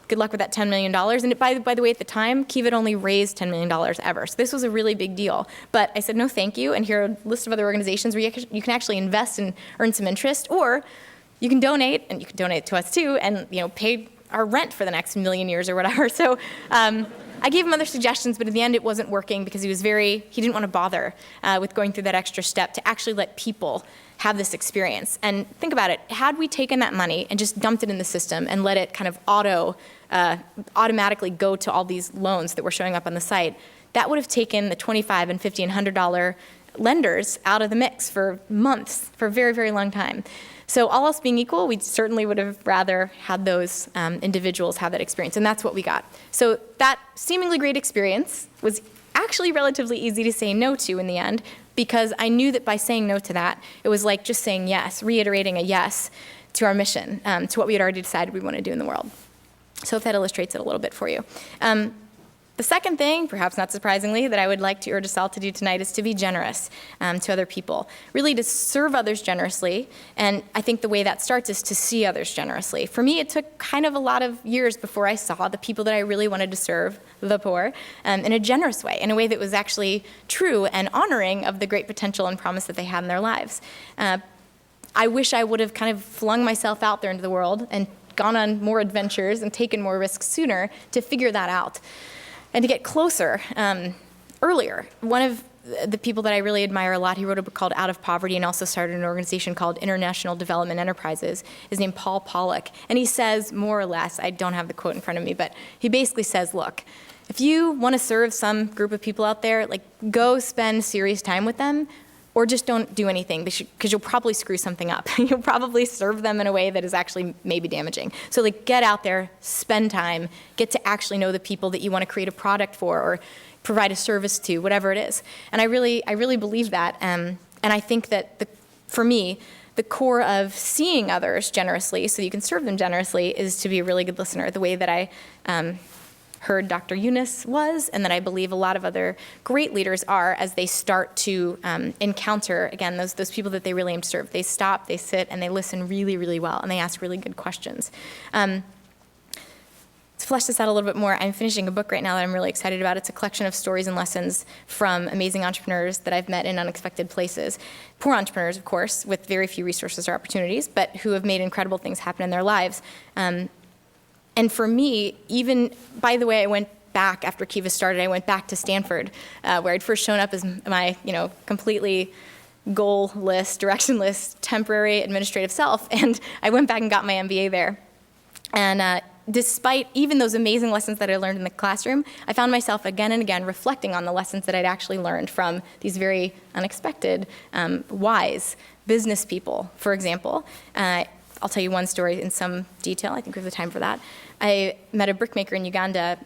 good luck with that $10 million. And by the way, at the time, Kiva had only raised $10 million ever. So this was a really big deal. But I said no thank you, and here are a list of other organizations where you can actually invest and earn some interest, or you can donate, and you can donate to us too, and pay our rent for the next million years or whatever. So I gave him other suggestions, but in the end it wasn't working because he didn't want to bother with going through that extra step to actually let people have this experience. And think about it, had we taken that money and just dumped it in the system and let it kind of automatically go to all these loans that were showing up on the site, that would have taken the $25 and $50 and $100 lenders out of the mix for months, for a very, very long time. So all else being equal, we certainly would have rather had those individuals have that experience, and that's what we got. So that seemingly great experience was actually relatively easy to say no to in the end, because I knew that by saying no to that, it was like just saying yes, reiterating a yes to our mission, to what we had already decided we want to do in the world. So if that illustrates it a little bit for you. The second thing, perhaps not surprisingly, that I would like to urge us all to do tonight is to be generous to other people, really to serve others generously. And I think the way that starts is to see others generously. For me, it took kind of a lot of years before I saw the people that I really wanted to serve, the poor, in a generous way, in a way that was actually true and honoring of the great potential and promise that they had in their lives. I wish I would have kind of flung myself out there into the world and gone on more adventures and taken more risks sooner to figure that out. And to get closer earlier. One of the people that I really admire a lot, he wrote a book called Out of Poverty and also started an organization called International Development Enterprises, is named Paul Pollack. And he says, more or less, I don't have the quote in front of me, but he basically says, look, if you want to serve some group of people out there, like go spend serious time with them, or just don't do anything, because you'll probably screw something up. You'll probably serve them in a way that is actually maybe damaging. So like get out there, spend time, get to actually know the people that you want to create a product for or provide a service to, whatever it is. And I really believe that. And I think that for me, the core of seeing others generously so you can serve them generously is to be a really good listener, the way that I heard Dr. Eunice was, and that I believe a lot of other great leaders are as they start to encounter, again, those people that they really aim to serve. They stop, they sit, and they listen really, really well, and they ask really good questions. To flesh this out a little bit more, I'm finishing a book right now that I'm really excited about. It's a collection of stories and lessons from amazing entrepreneurs that I've met in unexpected places. Poor entrepreneurs, of course, with very few resources or opportunities, but who have made incredible things happen in their lives. And for me, even, by the way, I went back, after Kiva started, I went back to Stanford, where I'd first shown up as my, completely goal-less, direction-less, temporary administrative self, and I went back and got my MBA there. And despite even those amazing lessons that I learned in the classroom, I found myself again and again reflecting on the lessons that I'd actually learned from these very unexpected, wise business people, for example. I'll tell you one story in some detail. I think we have the time for that. I met a brickmaker in Uganda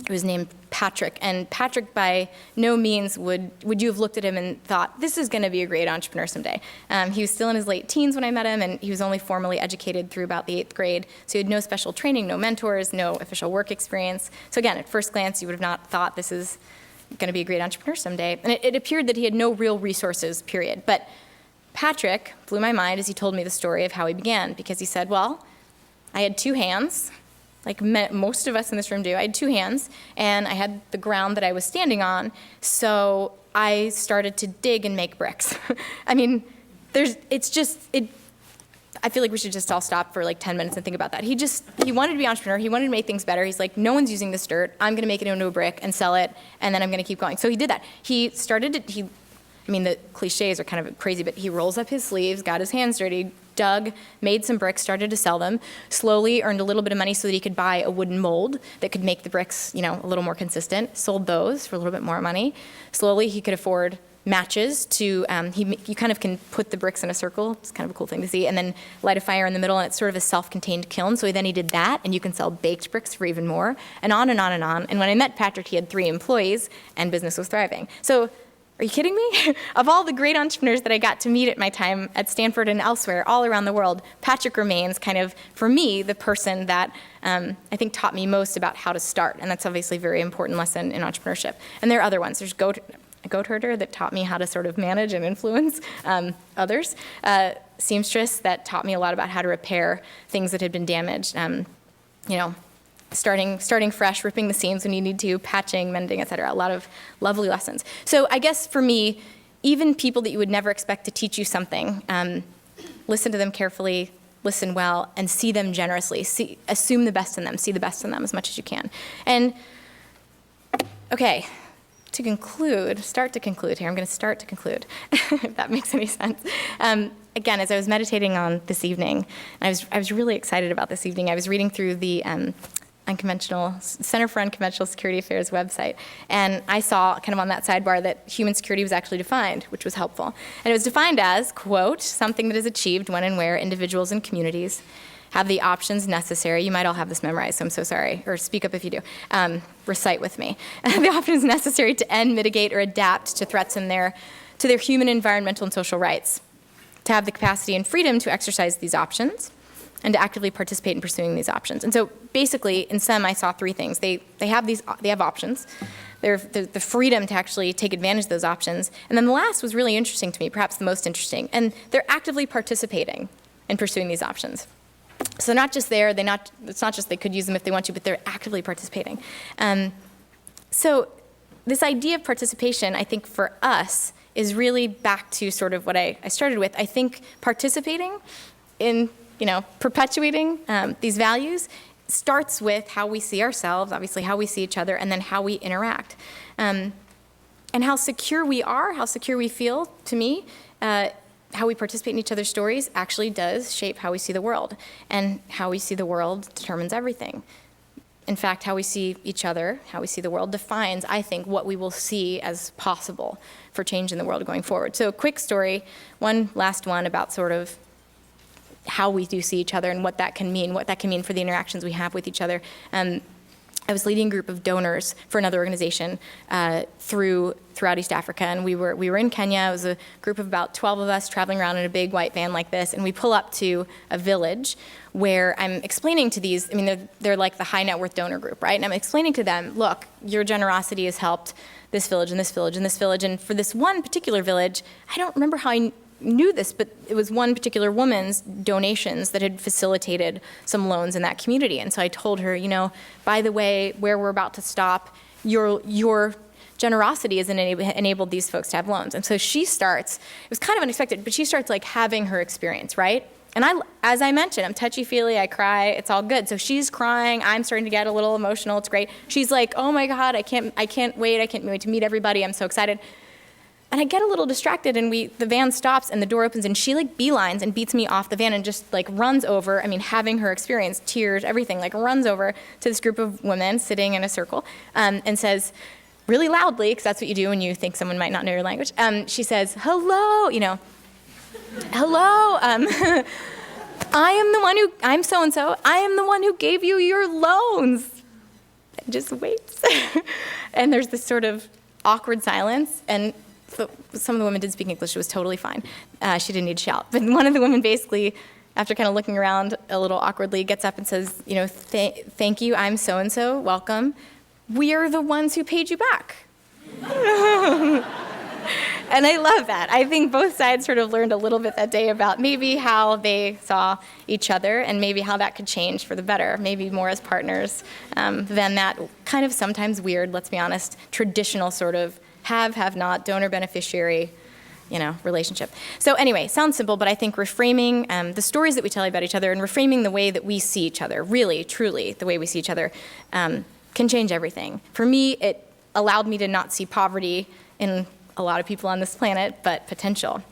who was named Patrick. And Patrick, by no means would you have looked at him and thought, this is going to be a great entrepreneur someday. He was still in his late teens when I met him, and he was only formally educated through about the 8th grade. So he had no special training, no mentors, no official work experience. So again, at first glance, you would have not thought this is going to be a great entrepreneur someday. And it appeared that he had no real resources, period. But Patrick blew my mind as he told me the story of how he began, because he said, well, I had 2 hands, like most of us in this room do. I had 2 hands, and I had the ground that I was standing on, so I started to dig and make bricks. I mean, I feel like we should just all stop for like 10 minutes and think about that. He wanted to be an entrepreneur. He wanted to make things better. He's like, no one's using this dirt. I'm going to make it into a brick and sell it, and then I'm going to keep going. So he did that. The cliches are kind of crazy, but he rolls up his sleeves, got his hands dirty, dug, made some bricks, started to sell them, slowly earned a little bit of money so that he could buy a wooden mold that could make the bricks, a little more consistent, sold those for a little bit more money. Slowly, he could afford matches to, you kind of can put the bricks in a circle, it's kind of a cool thing to see, and then light a fire in the middle, and it's sort of a self-contained kiln. So then he did that, and you can sell baked bricks for even more, and on and on and on. And when I met Patrick, he had 3 employees, and business was thriving. So Are you kidding me? Of all the great entrepreneurs that I got to meet at my time at Stanford and elsewhere, all around the world, Patrick remains kind of, for me, the person that I think taught me most about how to start. And that's obviously a very important lesson in entrepreneurship. And there are other ones. There's a goat herder that taught me how to sort of manage and influence others. Seamstress that taught me a lot about how to repair things that had been damaged. Starting fresh, ripping the seams when you need to, patching, mending, et cetera. A lot of lovely lessons. So I guess for me, even people that you would never expect to teach you something, listen to them carefully, listen well, and see them generously. Assume the best in them, see the best in them as much as you can. And okay, to conclude, start to conclude here. I'm going to start to conclude, if that makes any sense. Again, as I was meditating on this evening, I was really excited about this evening. I was reading through the Center for Unconventional Security Affairs website, and I saw kind of on that sidebar that human security was actually defined, which was helpful. And it was defined as, quote, something that is achieved when and where individuals and communities have the options necessary. You might all have this memorized, so I'm so sorry, or speak up if you do. Recite with me. The options necessary to end, mitigate, or adapt to threats to their human, environmental, and social rights. To have the capacity and freedom to exercise these options, and to actively participate in pursuing these options. And so basically, in SEM, I saw three things. They have options. They're the freedom to actually take advantage of those options. And then the last was really interesting to me, perhaps the most interesting. And they're actively participating in pursuing these options. So not just there, it's not just they could use them if they want to, but they're actively participating. So this idea of participation, I think for us, is really back to sort of what I started with. I think participating in perpetuating these values starts with how we see ourselves, obviously how we see each other, and then how we interact. And how secure we are, how secure we feel, to me, how we participate in each other's stories actually does shape how we see the world. And how we see the world determines everything. In fact, how we see each other, how we see the world defines, I think, what we will see as possible for change in the world going forward. So a quick story, one last one about sort of how we do see each other and what that can mean for the interactions we have with each other. I was leading a group of donors for another organization throughout East Africa, and we were in Kenya. It was a group of about 12 of us traveling around in a big white van like this, and we pull up to a village where I'm explaining to these, they're like the high net worth donor group, right? And I'm explaining to them, look, your generosity has helped this village and this village and this village, and for this one particular village, I don't remember how I knew this, but it was one particular woman's donations that had facilitated some loans in that community. And so I told her, by the way, where we're about to stop, your generosity has enabled these folks to have loans. And so she starts, it was kind of unexpected, but she starts like having her experience, right? And as I mentioned, I'm touchy-feely, I cry, it's all good. So she's crying, I'm starting to get a little emotional, it's great. She's like, oh my God, I can't wait to meet everybody, I'm so excited. And I get a little distracted, and the van stops and the door opens, and she like beelines and beats me off the van and just like runs over, having her experience, tears, everything, like runs over to this group of women sitting in a circle and says, really loudly, because that's what you do when you think someone might not know your language, she says, hello, hello, I'm so-and-so, I am the one who gave you your loans. And just waits. And there's this sort of awkward silence, and some of the women did speak English. It was totally fine. She didn't need to shout. But one of the women basically, after kind of looking around a little awkwardly, gets up and says, thank you, I'm so-and-so, welcome. We are the ones who paid you back. And I love that. I think both sides sort of learned a little bit that day about maybe how they saw each other and maybe how that could change for the better, maybe more as partners than that kind of sometimes weird, let's be honest, traditional sort of have not, donor beneficiary, relationship. So anyway, sounds simple, but I think reframing the stories that we tell about each other and reframing the way that we see each other, really, truly, the way we see each other, can change everything. For me, it allowed me to not see poverty in a lot of people on this planet, but potential.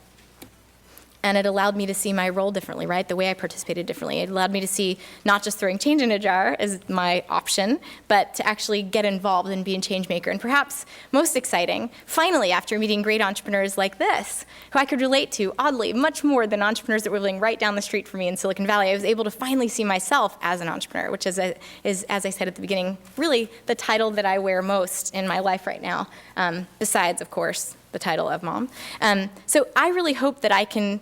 And it allowed me to see my role differently, right? The way I participated differently. It allowed me to see not just throwing change in a jar as my option, but to actually get involved and be a change maker. And perhaps most exciting, finally, after meeting great entrepreneurs like this, who I could relate to, oddly, much more than entrepreneurs that were living right down the street from me in Silicon Valley, I was able to finally see myself as an entrepreneur, which is, as I said at the beginning, really the title that I wear most in my life right now, besides, of course, the title of mom. So I really hope that I can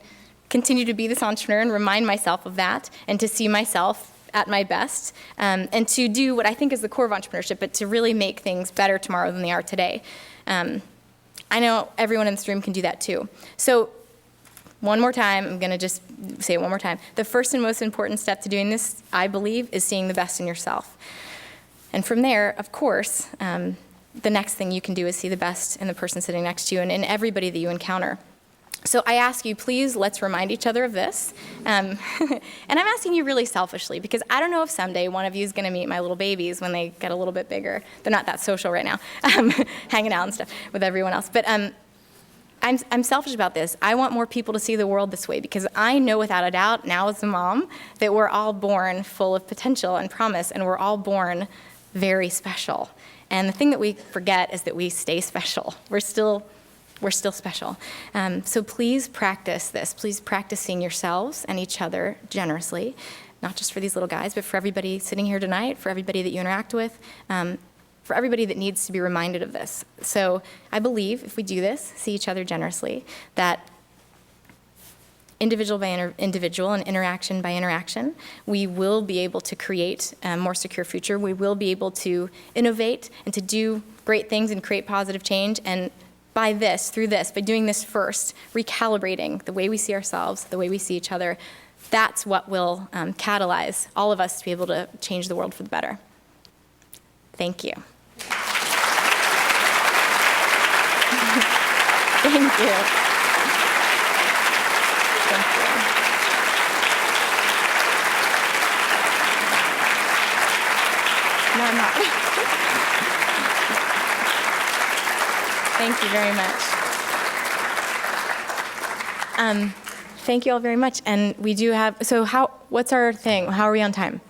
continue to be this entrepreneur and remind myself of that, and to see myself at my best, and to do what I think is the core of entrepreneurship, but to really make things better tomorrow than they are today. I know everyone in this room can do that too. So one more time, I'm going to just say it one more time. The first and most important step to doing this, I believe, is seeing the best in yourself. And from there, of course, the next thing you can do is see the best in the person sitting next to you and in everybody that you encounter. So I ask you, please, let's remind each other of this. And I'm asking you really selfishly, because I don't know if someday one of you is going to meet my little babies when they get a little bit bigger. They're not that social right now, hanging out and stuff with everyone else. But I'm selfish about this. I want more people to see the world this way, because I know without a doubt, now as a mom, that we're all born full of potential and promise, and we're all born very special. And the thing that we forget is that we stay special. We're still special. So please practice this. Please practice seeing yourselves and each other generously, not just for these little guys, but for everybody sitting here tonight, for everybody that you interact with, for everybody that needs to be reminded of this. So I believe if we do this, see each other generously, that individual by individual and interaction by interaction, we will be able to create a more secure future. We will be able to innovate and to do great things and create positive change. And by doing this first, recalibrating the way we see ourselves, the way we see each other, that's what will catalyze all of us to be able to change the world for the better. Thank you. Thank you. Thank you. No, I'm not. Thank you very much. Thank you all very much. And we do have, so what's our thing? How are we on time?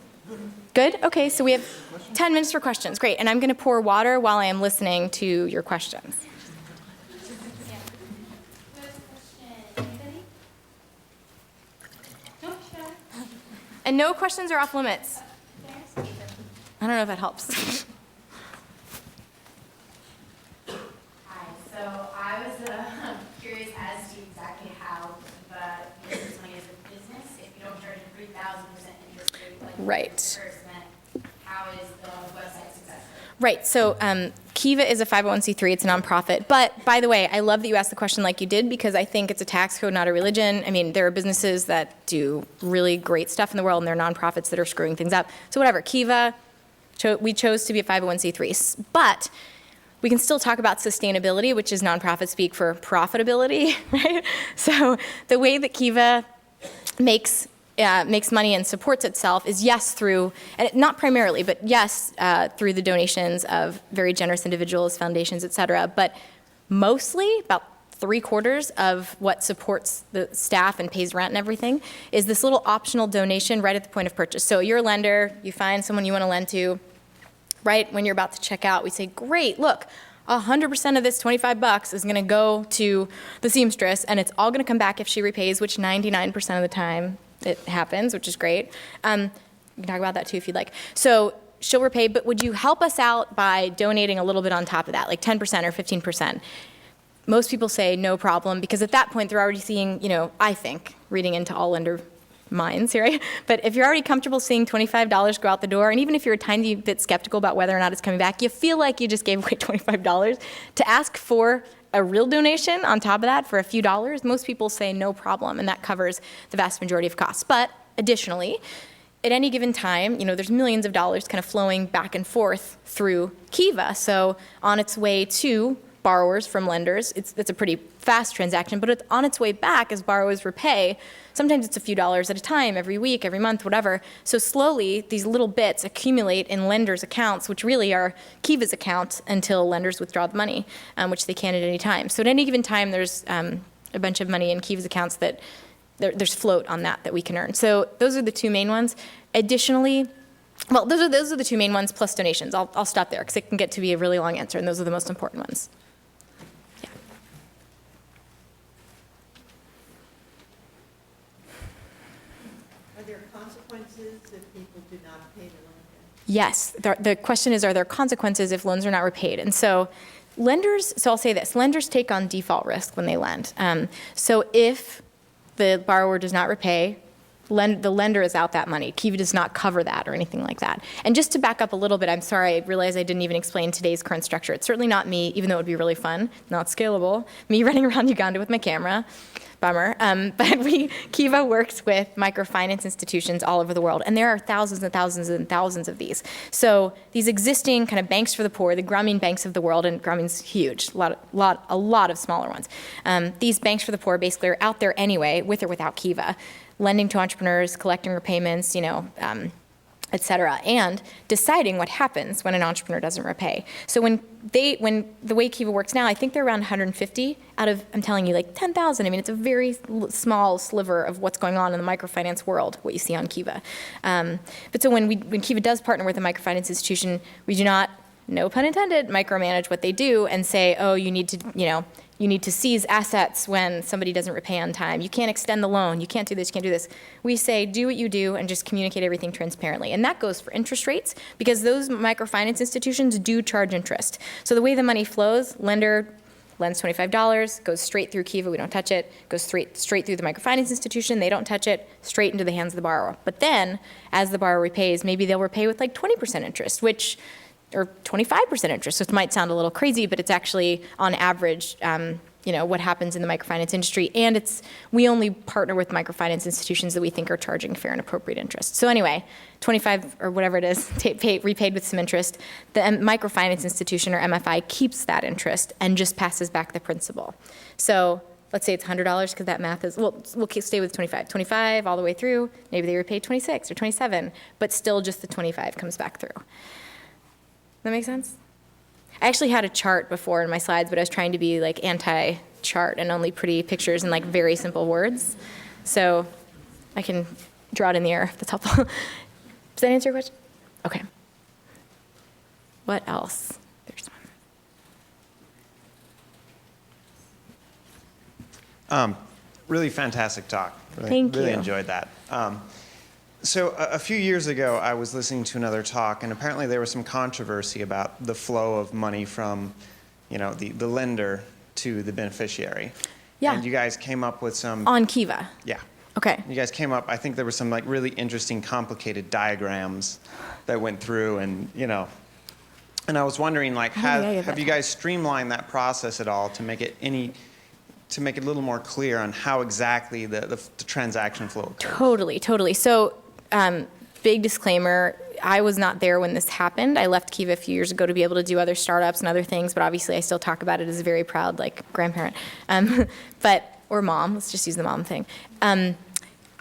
Good? Okay, so we have 10 minutes for questions. Great. And I'm going to pour water while I am listening to your questions. And no questions are off limits. I don't know if that helps. Hi, so I was curious as to exactly how the business money is a business. If you don't charge a 3,000% interest rate, like Right. disbursement, how is the website successful? Right. So Kiva is a 501c3. It's a nonprofit. But by the way, I love that you asked the question like you did, because I think it's a tax code, not a religion. I mean, there are businesses that do really great stuff in the world, and there are nonprofits that are screwing things up. So whatever. Kiva, we chose to be a 501c3. But we can still talk about sustainability, which is nonprofit speak for profitability, right? So the way that Kiva makes money and supports itself is yes through, and not primarily, but yes through the donations of very generous individuals, foundations, et cetera. But mostly, about 3/4 of what supports the staff and pays rent and everything is this little optional donation right at the point of purchase. So you're a lender, you find someone you want to lend to, right when you're about to check out, we say, great, look, 100% of this $25 is going to go to the seamstress, and it's all going to come back if she repays, which 99% of the time it happens, which is great. We can talk about that too if you'd like. So she'll repay, but would you help us out by donating a little bit on top of that, like 10% or 15%? Most people say no problem, because at that point they're already seeing, I think, reading into all lender minds here, right? But if you're already comfortable seeing $25 go out the door, and even if you're a tiny bit skeptical about whether or not it's coming back, you feel like you just gave away $25, to ask for a real donation on top of that for a few dollars, most people say no problem, and that covers the vast majority of costs. But additionally, at any given time, there's millions of dollars kind of flowing back and forth through Kiva. So on its way to borrowers from lenders, it's a pretty fast transaction, but it's on its way back as borrowers repay. Sometimes it's a few dollars at a time, every week, every month, whatever. So slowly, these little bits accumulate in lenders' accounts, which really are Kiva's accounts until lenders withdraw the money, which they can at any time. So at any given time, there's a bunch of money in Kiva's accounts that there's float on that we can earn. So those are the two main ones. Additionally, well, those are the two main ones plus donations. I'll stop there because it can get to be a really long answer, and those are the most important ones. Are there consequences if people do not pay the loan? Yes. The question is, are there consequences if loans are not repaid? And so lenders, so I'll say this, lenders take on default risk when they lend. So if the borrower does not repay, the lender is out that money. Kiva does not cover that or anything like that. And just to back up a little bit, I'm sorry, I realized I didn't even explain today's current structure. It's certainly not me, even though it would be really fun, not scalable, me running around Uganda with my camera. Bummer. But Kiva works with microfinance institutions all over the world, and there are thousands and thousands and thousands of these. So these existing kind of banks for the poor, the Grameen banks of the world, and Grameen's huge, a lot of smaller ones. These banks for the poor basically are out there anyway, with or without Kiva, lending to entrepreneurs, collecting repayments, et cetera, and deciding what happens when an entrepreneur doesn't repay. So when the way Kiva works now, I think they're around 150 out of, I'm telling you, like 10,000. I mean, it's a very small sliver of what's going on in the microfinance world, what you see on Kiva. But so when Kiva does partner with a microfinance institution, we do not, no pun intended, micromanage what they do and say, oh, you need to seize assets when somebody doesn't repay on time. You can't extend the loan. You can't do this. You can't do this. We say, do what you do and just communicate everything transparently. And that goes for interest rates because those microfinance institutions do charge interest. So the way the money flows, lender lends $25, goes straight through Kiva. We don't touch it. Goes straight through the microfinance institution. They don't touch it. Straight into the hands of the borrower. But then, as the borrower repays, maybe they'll repay with like 20% interest, or 25% interest. So it might sound a little crazy, but it's actually on average, what happens in the microfinance industry. And we only partner with microfinance institutions that we think are charging fair and appropriate interest. So anyway, 25 or whatever it is, repaid with some interest. The microfinance institution or MFI keeps that interest and just passes back the principal. So let's say it's $100 because that math is, we'll stay with 25. 25 all the way through, maybe they repay 26 or 27, but still just the 25 comes back through. That make sense? I actually had a chart before in my slides, but I was trying to be like anti-chart and only pretty pictures and like very simple words. So I can draw it in the air if that's helpful. Does that answer your question? Okay. What else? There's one. Really fantastic talk. Thank you. Really enjoyed that. So a few years ago, I was listening to another talk, and apparently there was some controversy about the flow of money from, the lender to the beneficiary. Yeah. And you guys came up with some... On Kiva. Yeah. Okay. You guys came up, I think there were some like really interesting, complicated diagrams that went through, and and I was wondering, like, have you guys streamlined that process at all to make it a little more clear on how exactly the transaction flow occurs? Totally. So, big disclaimer, I was not there when this happened. I left Kiva a few years ago to be able to do other startups and other things, but obviously I still talk about it as a very proud, grandparent. Or mom, let's just use the mom thing.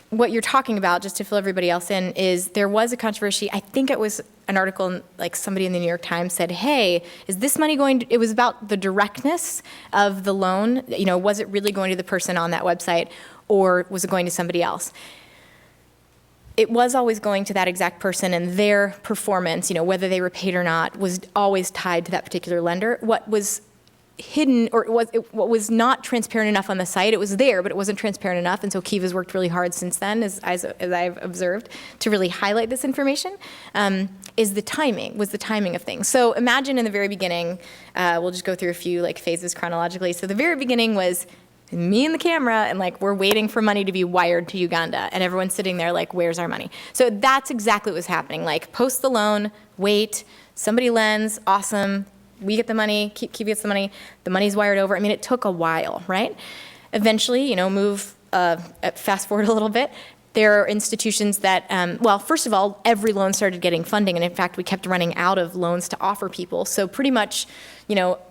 What you're talking about, just to fill everybody else in, is there was a controversy. I think it was an article, somebody in the New York Times said, hey, is this money going to, it was about the directness of the loan. Was it really going to the person on that website, or was it going to somebody else? It was always going to that exact person, and their performance, whether they were paid or not, was always tied to that particular lender. What was hidden, or what was not transparent enough on the site, it was there, but it wasn't transparent enough, and so Kiva's worked really hard since then, as I've observed, to really highlight this information, was the timing of things. So imagine in the very beginning, we'll just go through a few phases chronologically. So the very beginning was me and the camera, and we're waiting for money to be wired to Uganda, and everyone's sitting there where's our money? So that's exactly what was happening. Post the loan, wait, somebody lends, awesome, we get the money, Kiva gets the money's wired over. I mean, it took a while, right? Eventually, fast forward a little bit, there are institutions that, first of all, every loan started getting funding, and in fact, we kept running out of loans to offer people. So pretty much,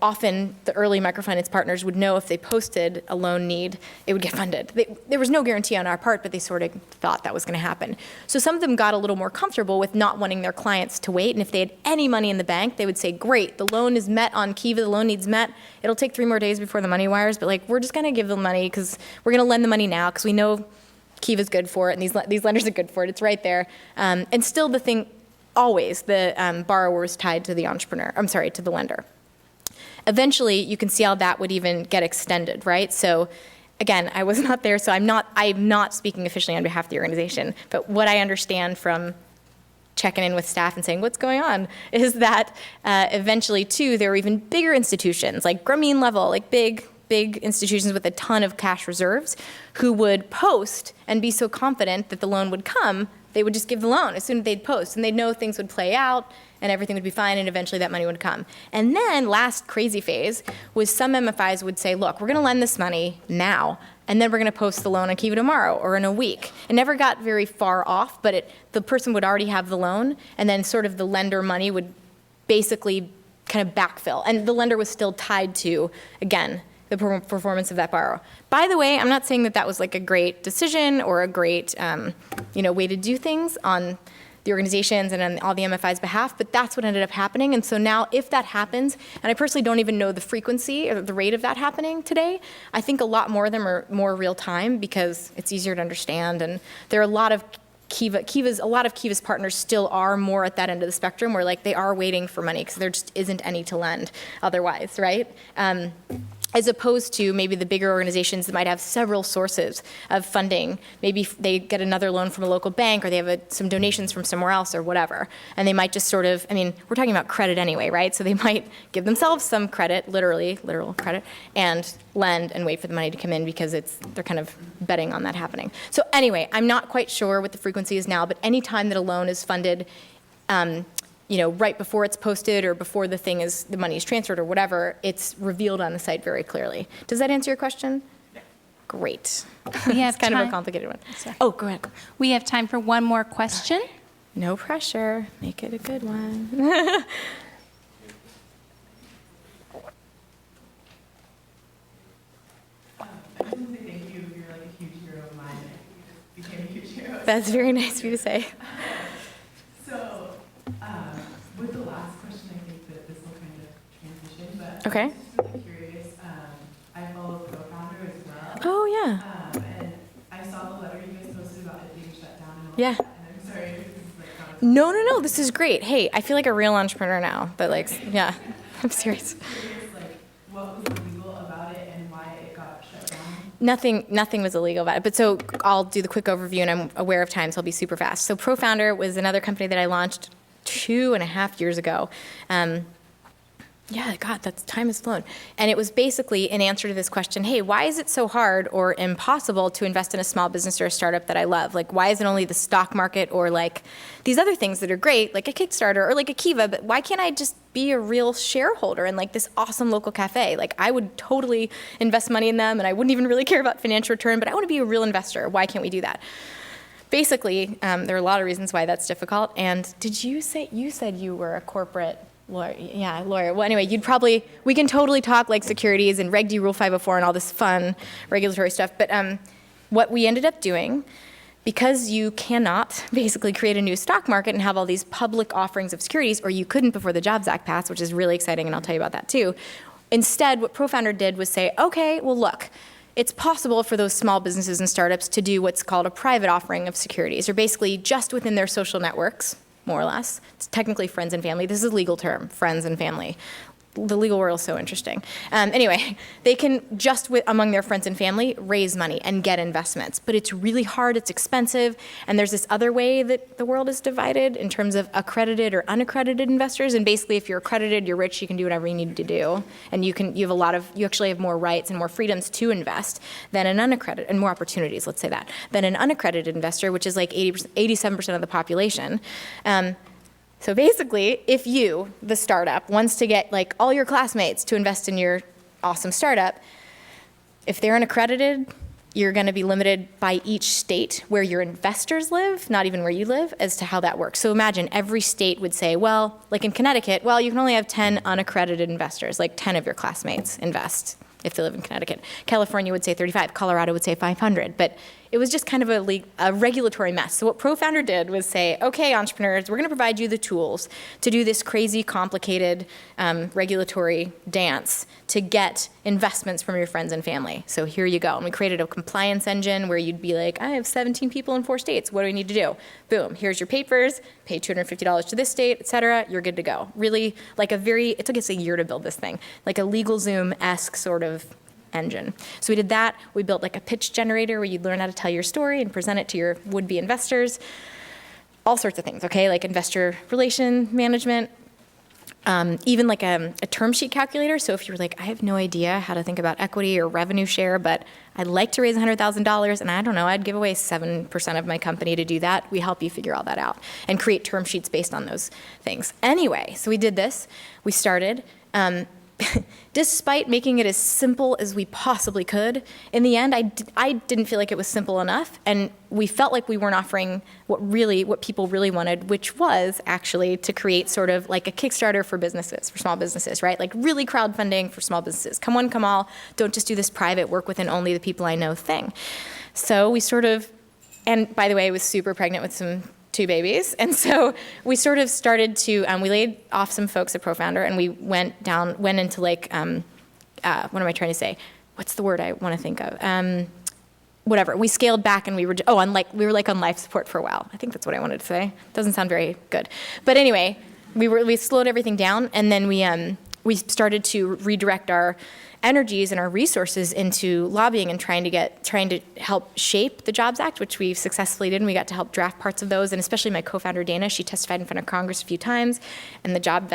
often the early microfinance partners would know if they posted a loan need, it would get funded. There was no guarantee on our part, but they sort of thought that was going to happen. So some of them got a little more comfortable with not wanting their clients to wait, and if they had any money in the bank, they would say, great, the loan is met on Kiva, the loan needs met. It'll take 3 more days before the money wires, but we're just going to give them money because we're going to lend the money now because we know Kiva's good for it, and these lenders are good for it. It's right there. And still the thing, always, the borrower is tied to to the lender. Eventually, you can see how that would even get extended, right? So again, I was not there, so I'm not speaking officially on behalf of the organization, but what I understand from checking in with staff and saying, what's going on, is that eventually, too, there were even bigger institutions, like Grameen level, like big institutions with a ton of cash reserves, who would post and be so confident that the loan would come, they would just give the loan as soon as they'd post, and they'd know things would play out and everything would be fine, and eventually that money would come. And then last crazy phase was some MFIs would say, look, we're going to lend this money now, and then we're going to post the loan on Kiva tomorrow or in a week. It never got very far off, but the person would already have the loan, and then sort of the lender money would basically kind of backfill. And the lender was still tied to, again, the performance of that borrower. By the way, I'm not saying that that was like a great decision or a great way to do things on the organizations and on all the MFI's behalf, but that's what ended up happening. And so now if that happens, and I personally don't even know the frequency or the rate of that happening today, I think a lot more of them are more real time because it's easier to understand. And there are a lot of Kiva's partners still are more at that end of the spectrum where like they are waiting for money because there just isn't any to lend otherwise, right? As opposed to maybe the bigger organizations that might have several sources of funding. Maybe they get another loan from a local bank or they have some donations from somewhere else or whatever. And they might just sort of, we're talking about credit anyway, right? So they might give themselves some credit, literal credit, and lend and wait for the money to come in because they're kind of betting on that happening. So anyway, I'm not quite sure what the frequency is now, but any time that a loan is funded, right before it's posted or before the money is transferred or whatever, it's revealed on the site very clearly. Does that answer your question? Yeah. Great. We have It's kind of a time- complicated one. Sorry. Oh, go ahead. We have time for one more question. No pressure. Make it a good one. I just want to say thank you. You're like a huge hero of mine. You just became a huge hero. That's very nice of you to say. So, with the last question, I think that this will kind of transition, but Okay. I'm just really curious. I follow Co-Founder as well. Oh, yeah. And I saw the letter you guys posted about it being shut down and all Yeah. that. And I'm sorry if this is like not No. This is great. Hey, I feel like a real entrepreneur now. But yeah, I'm serious. curious, like, what was illegal about it and why it got shut down? Nothing was illegal about it. But so I'll do the quick overview, and I'm aware of time, so I'll be super fast. So ProFounder was another company that I launched 2.5 years ago. God, time has flown. And it was basically an answer to this question, hey, why is it so hard or impossible to invest in a small business or a startup that I love? Like, why is it only the stock market or like these other things that are great, like a Kickstarter or like a Kiva, but why can't I just be a real shareholder in like this awesome local cafe? Like, I would totally invest money in them and I wouldn't even really care about financial return, but I want to be a real investor. Why can't we do that? Basically, there are a lot of reasons why that's difficult. And you said you were a corporate lawyer? Yeah, lawyer. Well, anyway, we can totally talk like securities and Reg D Rule 504 and all this fun regulatory stuff. But what we ended up doing, because you cannot basically create a new stock market and have all these public offerings of securities, or you couldn't before the Jobs Act passed, which is really exciting, and I'll tell you about that too. Instead, what ProFounder did was say, okay, well, look, it's possible for those small businesses and startups to do what's called a private offering of securities, or basically just within their social networks, more or less. It's technically friends and family. This is a legal term, friends and family. The legal world is so interesting. Anyway, they can just among their friends and family raise money and get investments. But it's really hard, it's expensive, and there's this other way that the world is divided in terms of accredited or unaccredited investors. And basically, if you're accredited, you're rich, you can do whatever you need to do, and you actually have more rights and more freedoms to invest than an unaccredited, and more opportunities, let's say that, than an unaccredited investor, which is like 87% of the population. So basically, if you, the startup, wants to get like all your classmates to invest in your awesome startup, if they're unaccredited, you're going to be limited by each state where your investors live, not even where you live, as to how that works. So imagine every state would say, well, like in Connecticut, well, you can only have 10 unaccredited investors, like 10 of your classmates invest if they live in Connecticut. California would say 35, Colorado would say 500, but it was just kind of a regulatory mess. So what ProFounder did was say, okay, entrepreneurs, we're going to provide you the tools to do this crazy, complicated regulatory dance to get investments from your friends and family. So here you go. And we created a compliance engine where you'd be like, I have 17 people in 4 states. What do we need to do? Boom, here's your papers, pay $250 to this state, et cetera. You're good to go. Really, like it took us a year to build this thing, like a LegalZoom-esque sort of engine. So we did that. We built like a pitch generator where you'd learn how to tell your story and present it to your would-be investors. all sorts of things, okay, like investor relation management, even like a term sheet calculator. So if you're like, I have no idea how to think about equity or revenue share, but I'd like to raise $100,000, and I don't know, I'd give away 7% of my company to do that. We help you figure all that out and create term sheets based on those things. Anyway, so we did this. We started. Despite making it as simple as we possibly could, in the end, I didn't feel like it was simple enough, and we felt like we weren't offering what people really wanted, which was actually to create sort of like a Kickstarter for businesses, for small businesses, right? Like really crowdfunding for small businesses. Come one, come all. Don't just do this private work within only the people I know thing. So we sort of, and by the way, I was super pregnant with 2 babies. And so we sort of started to, we laid off some folks at ProFounder, and we went into like, what am I trying to say? What's the word I want to think of? Whatever. We scaled back, and we were on life support for a while. I think that's what I wanted to say. Doesn't sound very good. But anyway, we slowed everything down, and then we started to redirect our energies and our resources into lobbying and trying to help shape the Jobs Act, which we successfully did, and we got to help draft parts of those. And especially my co-founder Dana, she testified in front of Congress a few times, and the Jobs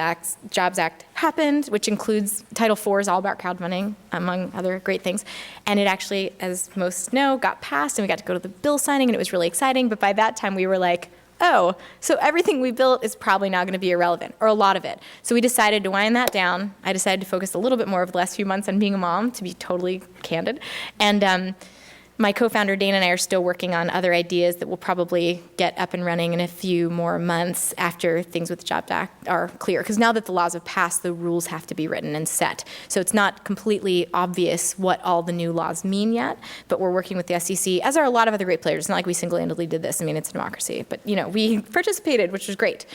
Act happened, which includes Title IV is all about crowdfunding, among other great things. And it actually, as most know, got passed, and we got to go to the bill signing, and it was really exciting. But by that time, we were like, oh, so everything we built is probably now going to be irrelevant, or a lot of it. So we decided to wind that down. I decided to focus a little bit more over the last few months on being a mom, to be totally candid. And my co-founder Dana and I are still working on other ideas that will probably get up and running in a few more months after things with the Jobs Act are clear. Because now that the laws have passed, the rules have to be written and set. So it's not completely obvious what all the new laws mean yet, but we're working with the SEC, as are a lot of other great players. It's not like we single-handedly did this. I mean, it's a democracy. But, we participated, which was great.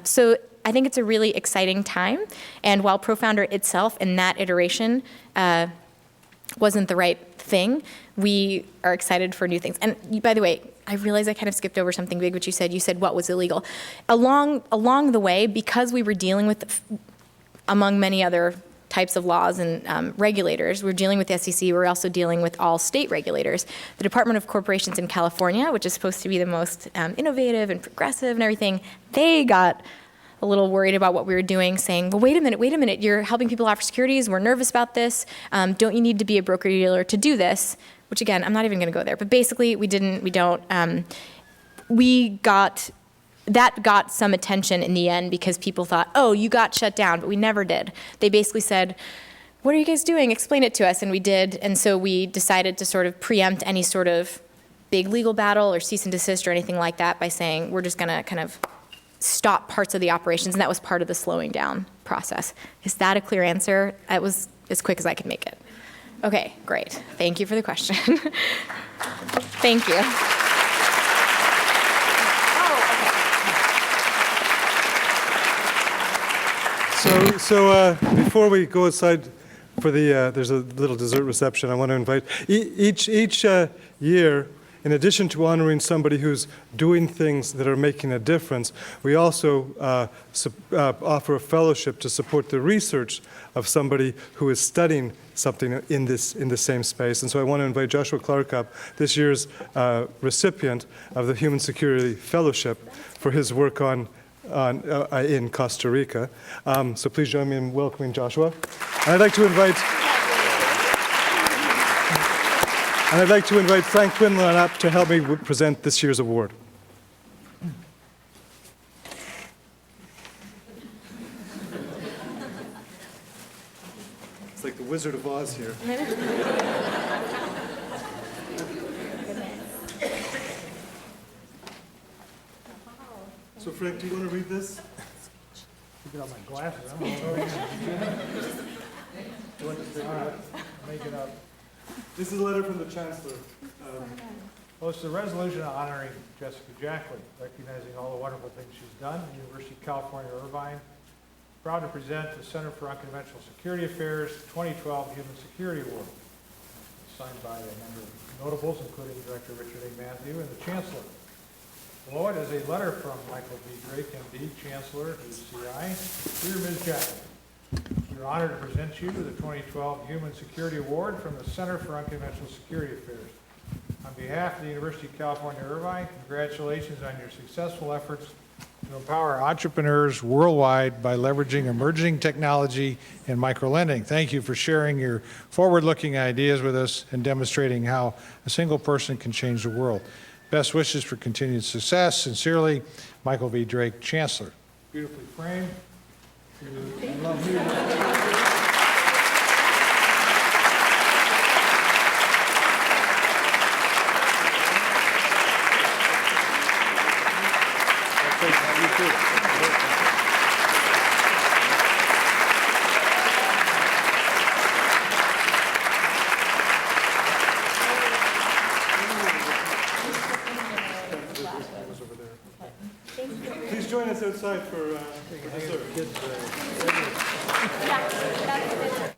So I think it's a really exciting time. And while ProFounder itself in that iteration wasn't the right thing, we are excited for new things. And by the way, I realize I kind of skipped over something big, which you said what was illegal. Along the way, because we were dealing with, among many other types of laws and regulators, we're dealing with the SEC, we're also dealing with all state regulators. The Department of Corporations in California, which is supposed to be the most innovative and progressive and everything, they got a little worried about what we were doing, saying, well, wait a minute, you're helping people offer securities, we're nervous about this, don't you need to be a broker-dealer to do this? Which again, I'm not even gonna go there, but basically that got some attention in the end because people thought, oh, you got shut down, but we never did. They basically said, what are you guys doing? Explain it to us, and we did, and so we decided to sort of preempt any sort of big legal battle or cease and desist or anything like that by saying, we're just gonna kind of stop parts of the operations, and that was part of the slowing down process. Is that a clear answer? It was as quick as I could make it. Okay, great. Thank you for the question. Thank you. So before we go outside for there's a little dessert reception, I want to invite, each year, in addition to honoring somebody who's doing things that are making a difference, we also offer a fellowship to support the research of somebody who is studying something in the same space. And so I want to invite Joshua Clark up, this year's recipient of the Human Security Fellowship, for his work in Costa Rica. So please join me in welcoming Joshua. And I'd like to invite Frank Quinlan up to help me present this year's award. It's like the Wizard of Oz here. So Frank, do you want to read this? Get out my glasses. I'm all right. Make it up. This is a letter from the Chancellor. Well, it's the resolution honoring Jessica Jackley, recognizing all the wonderful things she's done at the University of California, Irvine. Proud to present the Center for Unconventional Security Affairs 2012 Human Security Award. It's signed by a number of notables, including Director Richard A. Matthew and the Chancellor. Below it is a letter from Michael B. Drake, MD, Chancellor, UCI. Dear Ms. Jackley, we are honored to present you with the 2012 Human Security Award from the Center for Unconventional Security Affairs. On behalf of the University of California, Irvine, congratulations on your successful efforts to empower entrepreneurs worldwide by leveraging emerging technology and microlending. Thank you for sharing your forward-looking ideas with us and demonstrating how a single person can change the world. Best wishes for continued success. Sincerely, Michael V. Drake, Chancellor. Beautifully framed. I love you. Please join us outside for dessert. Yeah, that's it.